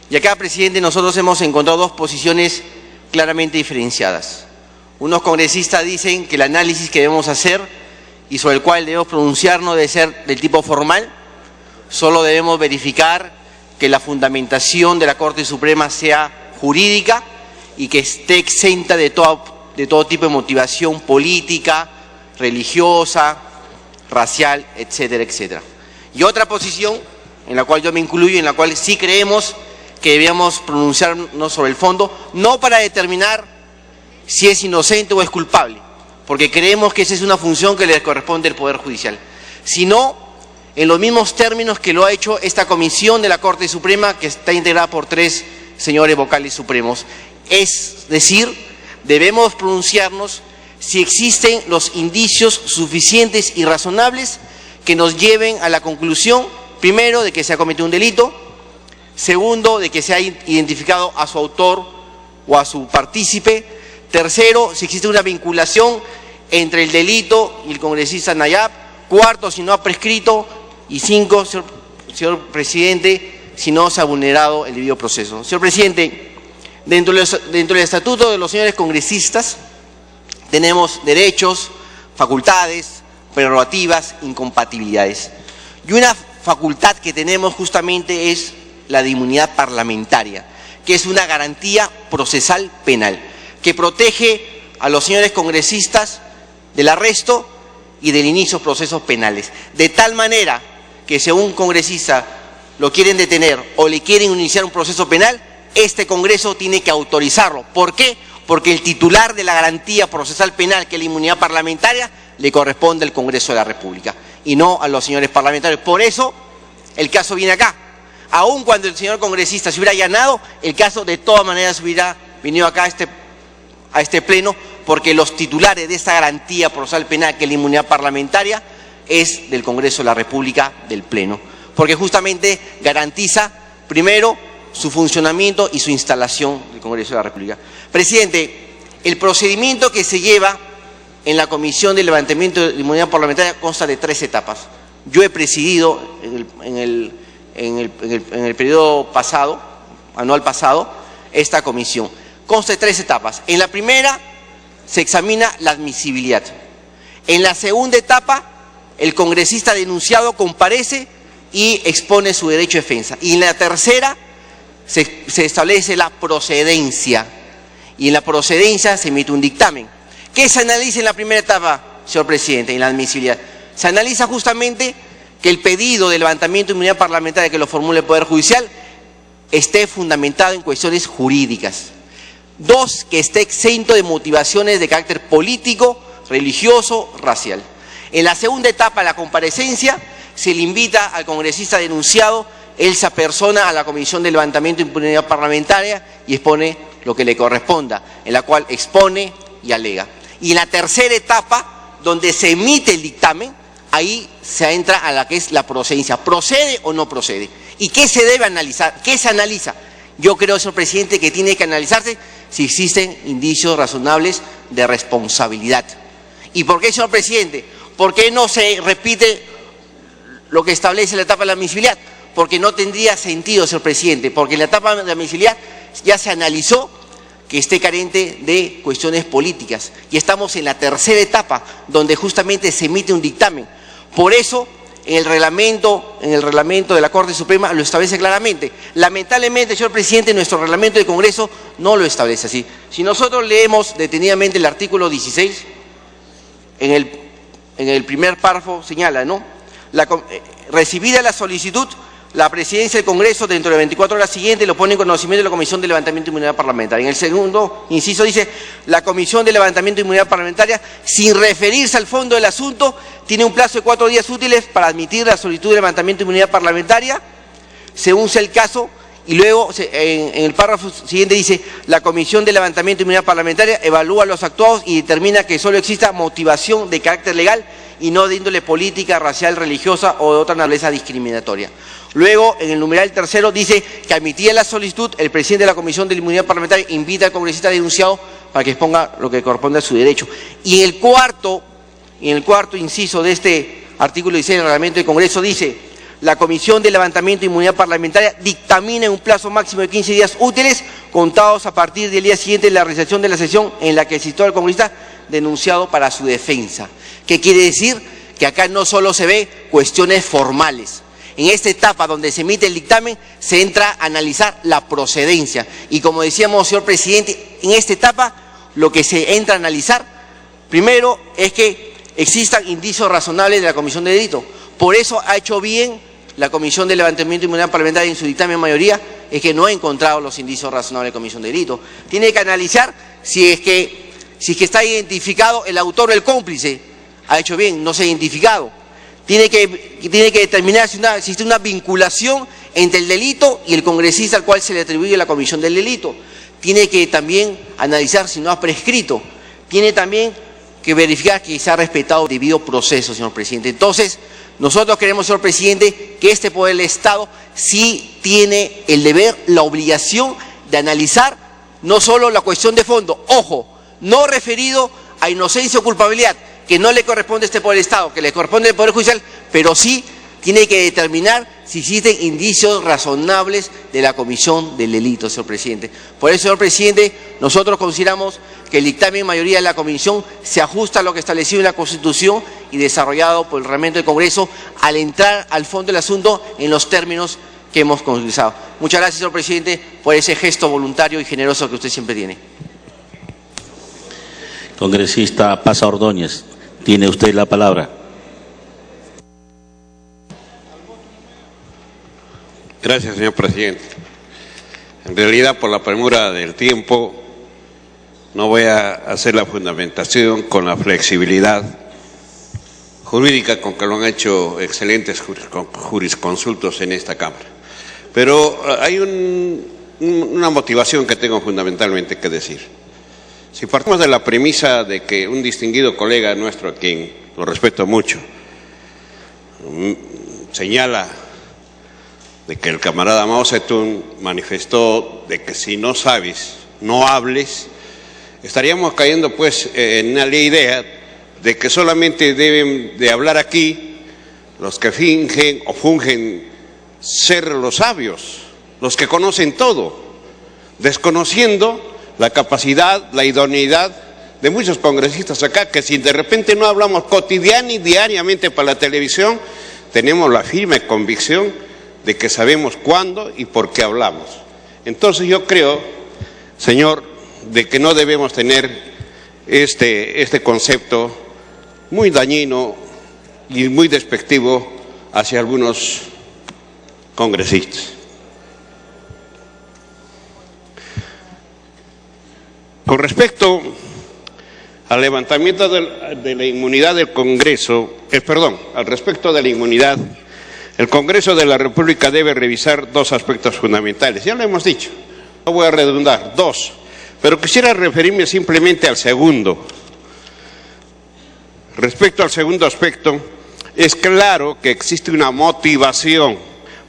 Speaker 13: Y acá, presidente, nosotros hemos encontrado dos posiciones claramente diferenciadas. Unos congresistas dicen que el análisis que debemos hacer y sobre el cual debemos pronunciarnos debe ser del tipo formal. Solo debemos verificar que la fundamentación de la Corte Suprema sea jurídica y que esté exenta de todo tipo de motivación política, religiosa, racial, etcétera, etcétera. Y otra posición, en la cual yo me incluyo, en la cual sí creemos que debíamos pronunciarnos sobre el fondo, no para determinar si es inocente o es culpable, porque creemos que esa es una función que le corresponde al Poder Judicial, sino en los mismos términos que lo ha hecho esta comisión de la Corte Suprema, que está integrada por 3 señores vocales supremos. Es decir, debemos pronunciarnos si existen los indicios suficientes y razonables que nos lleven a la conclusión, primero, de que se ha cometido un delito, segundo, de que se ha identificado a su autor o a su partícipe, tercero, si existe una vinculación entre el delito y el congresista Nayab, cuarto, si no ha prescrito, y 5, señor presidente, si no se ha vulnerado el debido proceso. Señor presidente, dentro del estatuto de los señores congresistas tenemos derechos, facultades, prerrogativas, incompatibilidades. Y una facultad que tenemos justamente es la de inmunidad parlamentaria, que es una garantía procesal penal, que protege a los señores congresistas del arresto y del inicio de procesos penales. De tal manera que si a un congresista lo quieren detener o le quieren iniciar un proceso penal, este Congreso tiene que autorizarlo. ¿Por qué? Porque el titular de la garantía procesal penal, que es la inmunidad parlamentaria, le corresponde al Congreso de la República y no a los señores parlamentarios. Por eso el caso viene acá. Aun cuando el señor congresista se hubiera allanado, el caso de todas maneras hubiera venido acá a este pleno, porque los titulares de esta garantía procesal penal, que es la inmunidad parlamentaria, es del Congreso de la República, del Pleno, porque justamente garantiza, primero, su funcionamiento y su instalación del Congreso de la República. Presidente, el procedimiento que se lleva en la Comisión de Levantamiento de Inmunidad Parlamentaria consta de 3 etapas. Yo he presidido en el periodo pasado, anual pasado, esta comisión. Consta de 3 etapas. En la primera se examina la admisibilidad. En la segunda etapa, el congresista denunciado comparece y expone su derecho de defensa. Y en la tercera se establece la procedencia. Y en la procedencia se emite un dictamen. ¿Qué se analiza en la primera etapa, señor presidente, en la admisibilidad? Se analiza justamente que el pedido de levantamiento de inmunidad parlamentaria que lo formule el Poder Judicial esté fundamentado en cuestiones jurídicas. 2, que esté exento de motivaciones de carácter político, religioso, racial. En la segunda etapa, la comparecencia, se le invita al congresista denunciado, él se apersona a la Comisión de Levantamiento de Inmunidad Parlamentaria y expone lo que le corresponda, en la cual expone y alega. Y en la tercera etapa, donde se emite el dictamen, ahí se entra a la que es la procedencia. ¿Procede o no procede? ¿Y qué se debe analizar? ¿Qué se analiza? Yo creo, señor presidente, que tiene que analizarse si existen indicios razonables de responsabilidad. ¿Y por qué, señor presidente? ¿Por qué no se repite lo que establece la etapa de la admisibilidad? Porque no tendría sentido, señor presidente, porque en la etapa de la admisibilidad ya se analizó que esté carente de cuestiones políticas. Y estamos en la tercera etapa, donde justamente se emite un dictamen. Por eso, en el reglamento de la Corte Suprema lo establece claramente. Lamentablemente, señor presidente, nuestro reglamento de Congreso no lo establece así. Si nosotros leemos detenidamente el artículo 16, en el primer párrafo señala, ¿no? Recibida la solicitud, la Presidencia del Congreso dentro de 24 horas siguientes lo pone en conocimiento de la Comisión de Levantamiento de Inmunidad Parlamentaria. En el segundo inciso dice, la Comisión de Levantamiento de Inmunidad Parlamentaria, sin referirse al fondo del asunto, tiene un plazo de 4 días útiles para admitir la solicitud de levantamiento de inmunidad parlamentaria, según sea el caso, y luego en el párrafo siguiente dice, la Comisión de Levantamiento de Inmunidad Parlamentaria evalúa los actuados y determina que solo exista motivación de carácter legal y no de índole política, racial, religiosa o de otra naturaleza discriminatoria. Luego, en el numeral tercero, dice que admitida la solicitud, el presidente de la Comisión de la Inmunidad Parlamentaria invita al congresista denunciado para que exponga lo que corresponde a su derecho. Y en el cuarto inciso de este artículo 16 del reglamento del Congreso dice, la Comisión de Levantamiento de Inmunidad Parlamentaria dictamina en un plazo máximo de 15 días útiles, contados a partir del día siguiente de la realización de la sesión en la que citó al congresista denunciado para su defensa. ¿Qué quiere decir? Que acá no solo se ve cuestiones formales. En esta etapa donde se emite el dictamen, se entra a analizar la procedencia. Y como decíamos, señor presidente, en esta etapa lo que se entra a analizar, primero, es que existan indicios razonables de la comisión de delito. Por eso ha hecho bien la Comisión de Levantamiento de Inmunidad Parlamentaria en su dictamen mayoría, es que no ha encontrado los indicios razonables de la comisión de delito. Tiene que analizar si es que está identificado el autor o el cómplice. Ha hecho bien, no se ha identificado. Tiene que determinar si existe una vinculación entre el delito y el congresista al cual se le atribuye la comisión del delito. Tiene que también analizar si no ha prescrito. Tiene también que verificar que se ha respetado el debido proceso, señor presidente. Entonces, nosotros queremos, señor presidente, que este Poder del Estado sí tiene el deber, la obligación de analizar no solo la cuestión de fondo, ojo, no referido a inocencia o culpabilidad, que no le corresponde a este Poder del Estado, que le corresponde al Poder Judicial, pero sí tiene que determinar si existen indicios razonables de la comisión del delito, señor presidente. Por eso, señor presidente, nosotros consideramos que el dictamen en mayoría de la comisión se ajusta a lo que establecido en la Constitución y desarrollado por el reglamento del Congreso al entrar al fondo del asunto en los términos que hemos conversado. Muchas gracias, señor presidente, por ese gesto voluntario y generoso que usted siempre tiene.
Speaker 2: Congresista Paza Ordóñez, tiene usted la palabra.
Speaker 14: Gracias, señor presidente. En realidad, por la premura del tiempo, no voy a hacer la fundamentación con la flexibilidad jurídica con que lo han hecho excelentes jurisconsultos en esta Cámara. Pero hay una motivación que tengo fundamentalmente que decir. Si partimos de la premisa de que un distinguido colega nuestro, a quien lo respeto mucho, señala de que el camarada Mao Zedong manifestó de que si no sabes, no hables, estaríamos cayendo pues en una idea de que solamente deben de hablar aquí los que fingen o fungen ser los sabios, los que conocen todo, desconociendo la capacidad, la idoneidad de muchos congresistas acá, que si de repente no hablamos cotidiana y diariamente para la televisión, tenemos la firme convicción de que sabemos cuándo y por qué hablamos. Entonces yo creo, señor, de que no debemos tener este concepto muy dañino y muy despectivo hacia algunos congresistas. Con respecto al levantamiento de la inmunidad del Congreso, al respecto de la inmunidad, el Congreso de la República debe revisar dos aspectos fundamentales. Ya lo hemos dicho, no voy a redundar, dos, pero quisiera referirme simplemente al segundo. Respecto al segundo aspecto, es claro que existe una motivación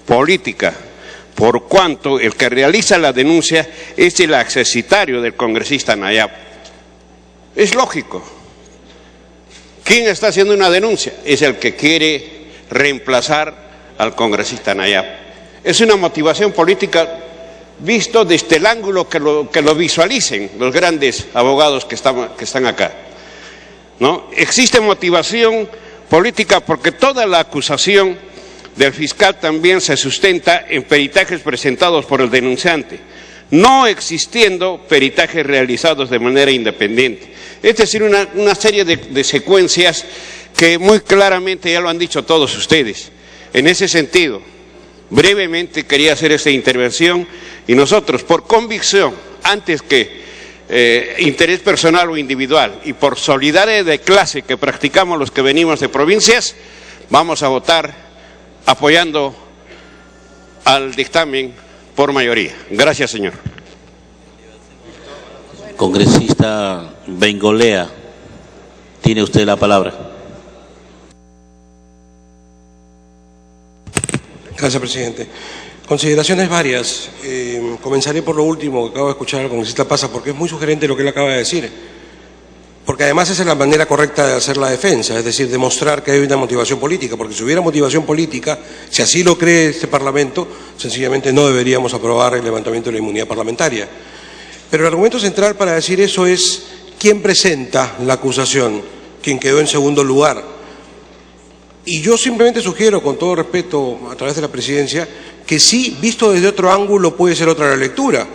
Speaker 14: política, por cuanto el que realiza la denuncia es el accesitario del congresista Nayab. Es lógico. ¿Quién está haciendo una denuncia? Es el que quiere reemplazar al congresista Nayab. Es una motivación política visto desde el ángulo que lo visualicen los grandes abogados que están acá, ¿no? Existe motivación política porque toda la acusación del fiscal también se sustenta en peritajes presentados por el denunciante, no existiendo peritajes realizados de manera independiente. Es decir, una serie de secuencias que muy claramente ya lo han dicho todos ustedes. En ese sentido, brevemente quería hacer esta intervención y nosotros, por convicción, antes que interés personal o individual y por solidaridad de clase que practicamos los que venimos de provincias, vamos a votar apoyando al dictamen por mayoría. Gracias, señor.
Speaker 2: Congresista Bengolea, tiene usted la palabra.
Speaker 15: Gracias, presidente. Consideraciones varias. Comenzaré por lo último que acabo de escuchar al congresista Paza, porque es muy sugerente lo que él acaba de decir. Porque además esa es la manera correcta de hacer la defensa, es decir, demostrar que hay una motivación política, porque si hubiera motivación política, si así lo cree este Parlamento, sencillamente no deberíamos aprobar el levantamiento de la inmunidad parlamentaria. Pero el argumento central para decir eso es quién presenta la acusación, quien quedó en segundo lugar. Y yo simplemente sugiero, con todo respeto a través de la presidencia, que sí, visto desde otro ángulo puede ser otra la lectura.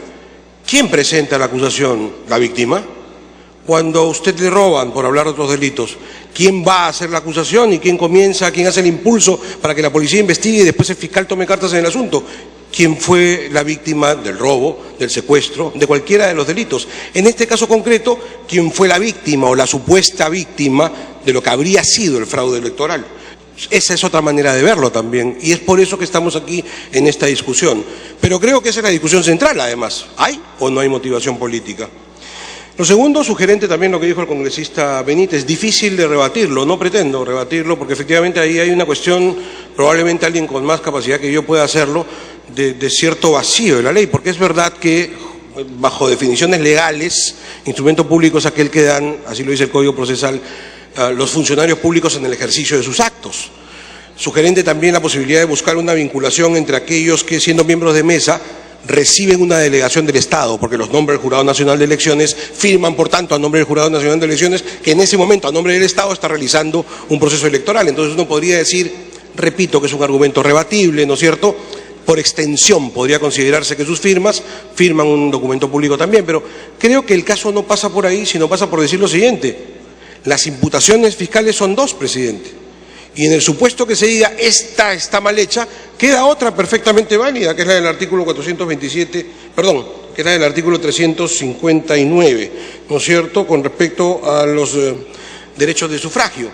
Speaker 15: ¿Quién presenta la acusación? ¿La víctima? Cuando a usted le roban por hablar de otros delitos, ¿quién va a hacer la acusación y quién hace el impulso para que la policía investigue y después el fiscal tome cartas en el asunto? ¿Quién fue la víctima del robo, del secuestro, de cualquiera de los delitos? En este caso concreto, ¿quién fue la víctima o la supuesta víctima de lo que habría sido el fraude electoral? Esa es otra manera de verlo también, y es por eso que estamos aquí en esta discusión. Pero creo que esa es la discusión central, además. ¿Hay o no hay motivación política? Lo segundo, sugerente también lo que dijo el congresista Benítez, difícil de rebatirlo, no pretendo rebatirlo, porque efectivamente ahí hay una cuestión, probablemente alguien con más capacidad que yo pueda hacerlo, de cierto vacío de la ley, porque es verdad que bajo definiciones legales, instrumento público es aquel que dan, así lo dice el Código Procesal, los funcionarios públicos en el ejercicio de sus actos. Sugerente también la posibilidad de buscar una vinculación entre aquellos que, siendo miembros de mesa, reciben una delegación del Estado, porque los nombres del Jurado Nacional de Elecciones firman, por tanto, a nombre del Jurado Nacional de Elecciones, que en ese momento, a nombre del Estado, está realizando un proceso electoral. Entonces uno podría decir, repito, que es un argumento rebatible, ¿no es cierto?, por extensión podría considerarse que sus firmas firman un documento público también, pero creo que el caso no pasa por ahí, sino pasa por decir lo siguiente: las imputaciones fiscales son dos, presidente, y en el supuesto que se diga esta está mal hecha, queda otra perfectamente válida, que es la del artículo 427, perdón, que es la del artículo 359, ¿no es cierto?, con respecto a los derechos de sufragio,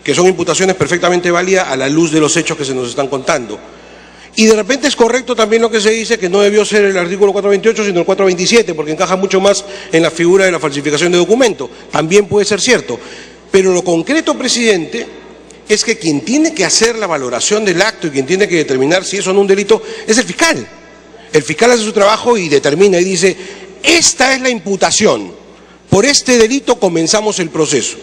Speaker 15: que son imputaciones perfectamente válidas a la luz de los hechos que se nos están contando. Y de repente es correcto también lo que se dice, que no debió ser el artículo 428, sino el 427, porque encaja mucho más en la figura de la falsificación de documento. También puede ser cierto. Pero lo concreto, presidente, es que quien tiene que hacer la valoración del acto y quien tiene que determinar si eso no es un delito es el fiscal. El fiscal hace su trabajo y determina y dice: esta es la imputación, por este delito comenzamos el proceso.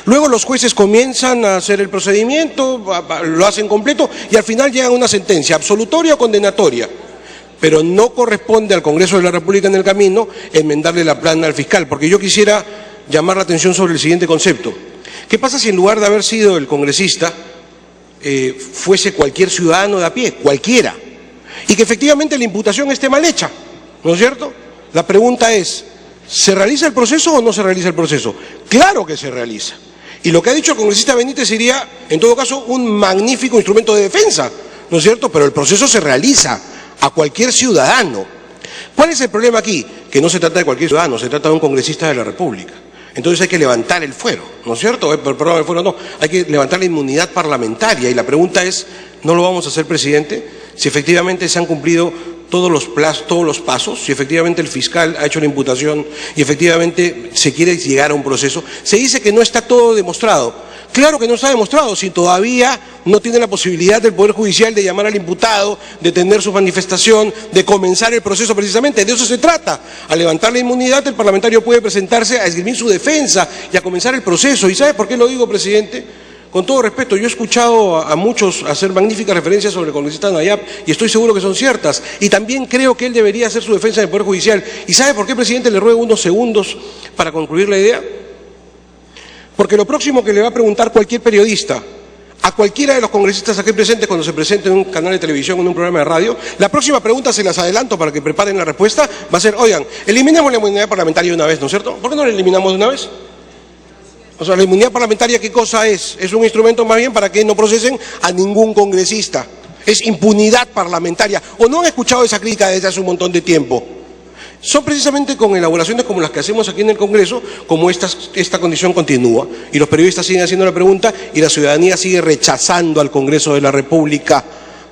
Speaker 15: Luego los jueces comienzan a hacer el procedimiento, lo hacen completo y al final llegan a una sentencia absolutoria o condenatoria. Pero no corresponde al Congreso de la República en el camino enmendarle la plana al fiscal, porque yo quisiera llamar la atención sobre el siguiente concepto. ¿Qué pasa si en lugar de haber sido el congresista fuese cualquier ciudadano de a pie, cualquiera, y que efectivamente la imputación esté mal hecha, ¿no es cierto? La pregunta es: ¿se realiza el proceso o no se realiza el proceso? Claro que se realiza. Y lo que ha dicho el congresista Benítez sería, en todo caso, un magnífico instrumento de defensa, ¿no es cierto? Pero el proceso se realiza a cualquier ciudadano. ¿Cuál es el problema aquí? Que no se trata de cualquier ciudadano, se trata de un congresista de la República. Entonces hay que levantar el fuero, ¿no es cierto? Perdón, el fuero no, hay que levantar la inmunidad parlamentaria. Y la pregunta es, ¿no lo vamos a hacer, presidente? Si efectivamente se han cumplido todos los plazos, todos los pasos, si efectivamente el fiscal ha hecho la imputación y efectivamente se quiere llegar a un proceso. Se dice que no está todo demostrado. Claro que no está demostrado, si todavía no tiene la posibilidad del Poder Judicial de llamar al imputado, de tener su manifestación, de comenzar el proceso precisamente. De eso se trata. Al levantar la inmunidad, el parlamentario puede presentarse a esgrimir su defensa y a comenzar el proceso. ¿Y sabe por qué lo digo, presidente? Con todo respeto, yo he escuchado a muchos hacer magníficas referencias sobre el congresista Nayab y estoy seguro que son ciertas. Y también creo que él debería hacer su defensa en el Poder Judicial. ¿Y sabe por qué, presidente? Le ruego unos segundos para concluir la idea. Porque lo próximo que le va a preguntar cualquier periodista a cualquiera de los congresistas aquí presentes cuando se presente en un canal de televisión o en un programa de radio, la próxima pregunta, se las adelanto para que preparen la respuesta, va a ser: oigan, eliminemos la inmunidad parlamentaria de una vez, ¿no es cierto? ¿Por qué no la eliminamos de una vez? O sea, la inmunidad parlamentaria, ¿qué cosa es? Es un instrumento más bien para que no procesen a ningún congresista. Es impunidad parlamentaria. ¿O no han escuchado esa crítica desde hace un montón de tiempo? Son precisamente con elaboraciones como las que hacemos aquí en el Congreso, como esta condición continúa. Y los periodistas siguen haciendo la pregunta y la ciudadanía sigue rechazando al Congreso de la República,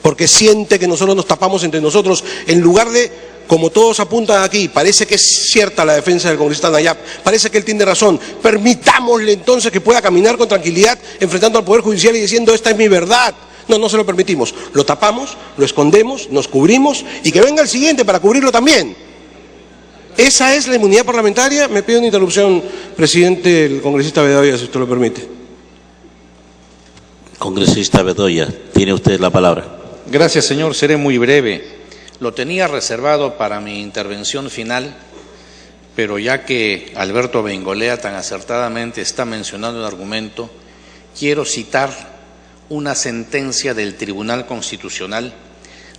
Speaker 15: porque siente que nosotros nos tapamos entre nosotros, en lugar de, como todos apuntan aquí, parece que es cierta la defensa del congresista Nayab, parece que él tiene razón, permitámosle entonces que pueda caminar con tranquilidad enfrentando al Poder Judicial y diciendo: esta es mi verdad. No, no se lo permitimos, lo tapamos, lo escondemos, nos cubrimos y que venga el siguiente para cubrirlo también. Esa es la inmunidad parlamentaria. Me pido una interrupción, presidente, el congresista Bedoya, si usted lo permite.
Speaker 2: Congresista Bedoya, tiene usted la palabra.
Speaker 16: Gracias, señor. Seré muy breve. Lo tenía reservado para mi intervención final, pero ya que Alberto Bengolea tan acertadamente está mencionando el argumento, quiero citar una sentencia del Tribunal Constitucional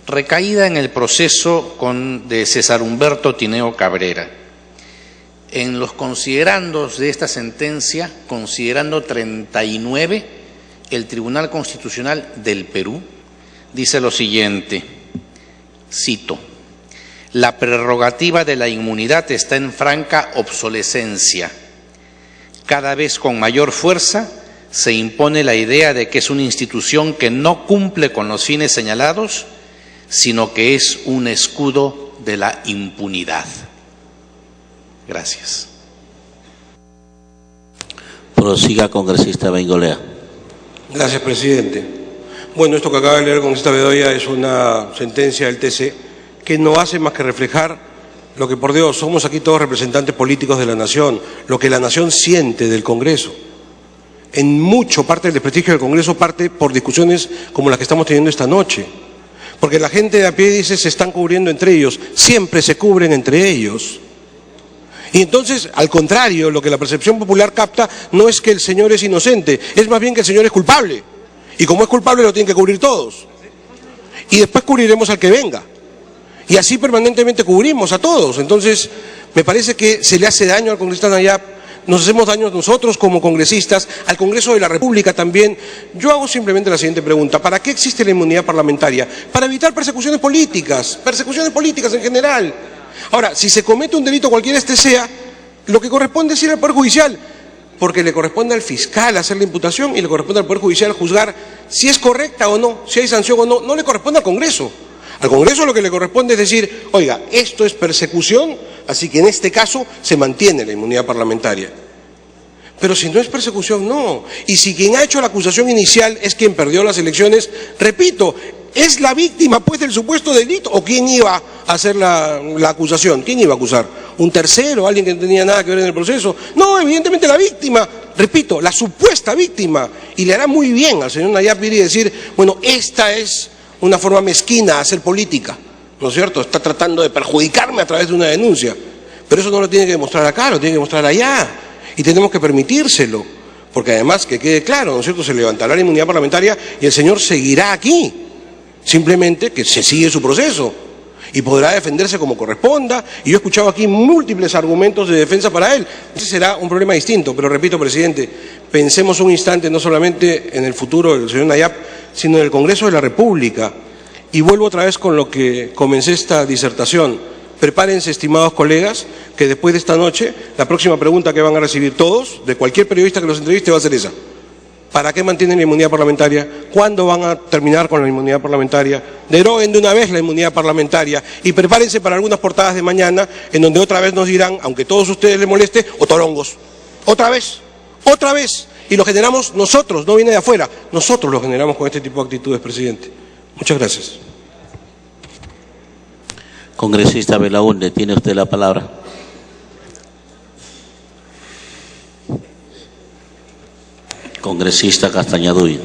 Speaker 16: recaída en el proceso de César Humberto Tineo Cabrera. En los considerandos de esta sentencia, considerando 39, el Tribunal Constitucional del Perú dice lo siguiente, cito: la prerrogativa de la inmunidad está en franca obsolescencia. Cada vez con mayor fuerza se impone la idea de que es una institución que no cumple con los fines señalados, sino que es un escudo de la impunidad. Gracias.
Speaker 2: Prosiga, congresista Bengolea.
Speaker 15: Gracias, presidente. Bueno, esto que acaba de leer el congresista Bedoya es una sentencia del TC que no hace más que reflejar lo que, por Dios, somos aquí todos representantes políticos de la nación, lo que la nación siente del Congreso. En mucho parte del desprestigio del Congreso parte por discusiones como las que estamos teniendo esta noche. Porque la gente de a pie dice: se están cubriendo entre ellos, siempre se cubren entre ellos. Y entonces, al contrario, lo que la percepción popular capta no es que el señor es inocente, es más bien que el señor es culpable. Y como es culpable lo tienen que cubrir todos. y después cubriremos al que venga. Y así permanentemente cubrimos a todos. Entonces, me parece que se le hace daño al congresista Nayab, nos hacemos daño nosotros como congresistas, al Congreso de la República también. Yo hago simplemente la siguiente pregunta: ¿para qué existe la inmunidad parlamentaria? Para evitar persecuciones políticas en general. Ahora, si se comete un delito cualquiera sea, lo que corresponde es ir al Poder Judicial, porque le corresponde al fiscal hacer la imputación y le corresponde al Poder Judicial juzgar si es correcta o no, si hay sanción o no. No le corresponde al Congreso. Al Congreso lo que le corresponde es decir, oiga, esto es persecución, así que en este caso se mantiene la inmunidad parlamentaria. Pero si no es persecución, no. Y si quien ha hecho la acusación inicial es quien perdió las elecciones, repito, ¿es la víctima pues del supuesto delito? ¿O quién iba a hacer la acusación? ¿Quién iba a acusar? ¿Un tercero? ¿Alguien que no tenía nada que ver en el proceso? No, evidentemente la víctima, repito, la supuesta víctima. Y le hará muy bien al señor Nayab ir y decir, bueno, esta es una forma mezquina de hacer política, ¿no es cierto? Está tratando de perjudicarme a través de una denuncia. Pero eso no lo tiene que demostrar acá, lo tiene que demostrar allá. Y tenemos que permitírselo. Porque además, que quede claro, ¿no es cierto?, se levantará la inmunidad parlamentaria y el señor seguirá aquí. Simplemente que se sigue su proceso. Y podrá defenderse como corresponda. Y yo he escuchado aquí múltiples argumentos de defensa para él. Ese será un problema distinto. Pero repito, presidente, pensemos un instante no solamente en el futuro del señor Nayab, sino en el Congreso de la República. Y vuelvo otra vez con lo que comencé esta disertación. Prepárense, estimados colegas, que después de esta noche, la próxima pregunta que van a recibir todos, de cualquier periodista que los entreviste, va a ser esa. ¿Para qué mantienen la inmunidad parlamentaria? ¿Cuándo van a terminar con la inmunidad parlamentaria? Deroguen de una vez la inmunidad parlamentaria y prepárense para algunas portadas de mañana en donde otra vez nos dirán, aunque a todos ustedes les moleste, otorongos. Otra vez. Y lo generamos nosotros, no viene de afuera. Nosotros lo generamos con este tipo de actitudes, presidente. Muchas gracias.
Speaker 2: Congresista Belaúnde, tiene usted la palabra. Congresista Castañaduy,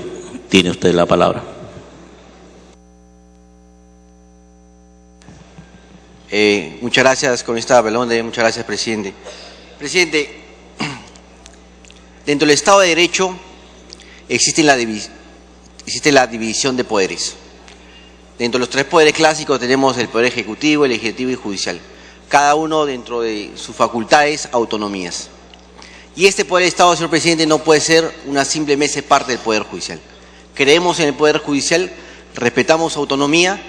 Speaker 2: tiene usted la palabra.
Speaker 13: Muchas gracias, congresista Belaúnde, muchas gracias, presidente. Presidente, dentro del Estado de Derecho existe la división de poderes. Dentro de los tres poderes clásicos tenemos el Poder Ejecutivo, el Legislativo y el Judicial. Cada uno dentro de sus facultades, autonomías. Y este Poder del Estado, señor presidente, no puede ser una simple mesa parte del Poder Judicial. Creemos en el Poder Judicial, respetamos su autonomía,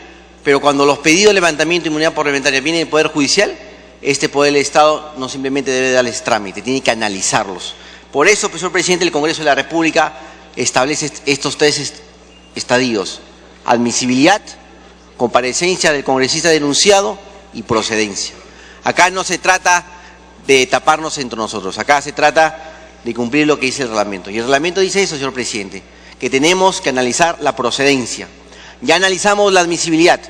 Speaker 13: pero cuando los pedidos de levantamiento de inmunidad parlamentaria vienen del Poder Judicial, este Poder del Estado no simplemente debe darles trámite, tiene que analizarlos. Por eso, señor presidente, el Congreso de la República establece estos tres estadios: admisibilidad, comparecencia del congresista denunciado y procedencia. Acá no se trata de taparnos entre nosotros, acá se trata de cumplir lo que dice el reglamento. Y el reglamento dice eso, señor presidente, que tenemos que analizar la procedencia. Ya analizamos la admisibilidad,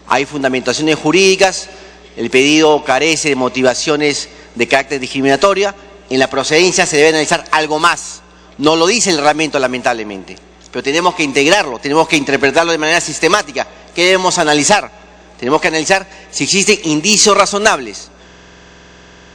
Speaker 13: hay fundamentaciones jurídicas, el pedido carece de motivaciones de carácter discriminatoria. En la procedencia se debe analizar algo más, no lo dice el reglamento lamentablemente, pero tenemos que integrarlo, tenemos que interpretarlo de manera sistemática. ¿Qué debemos analizar? Tenemos que analizar si existen indicios razonables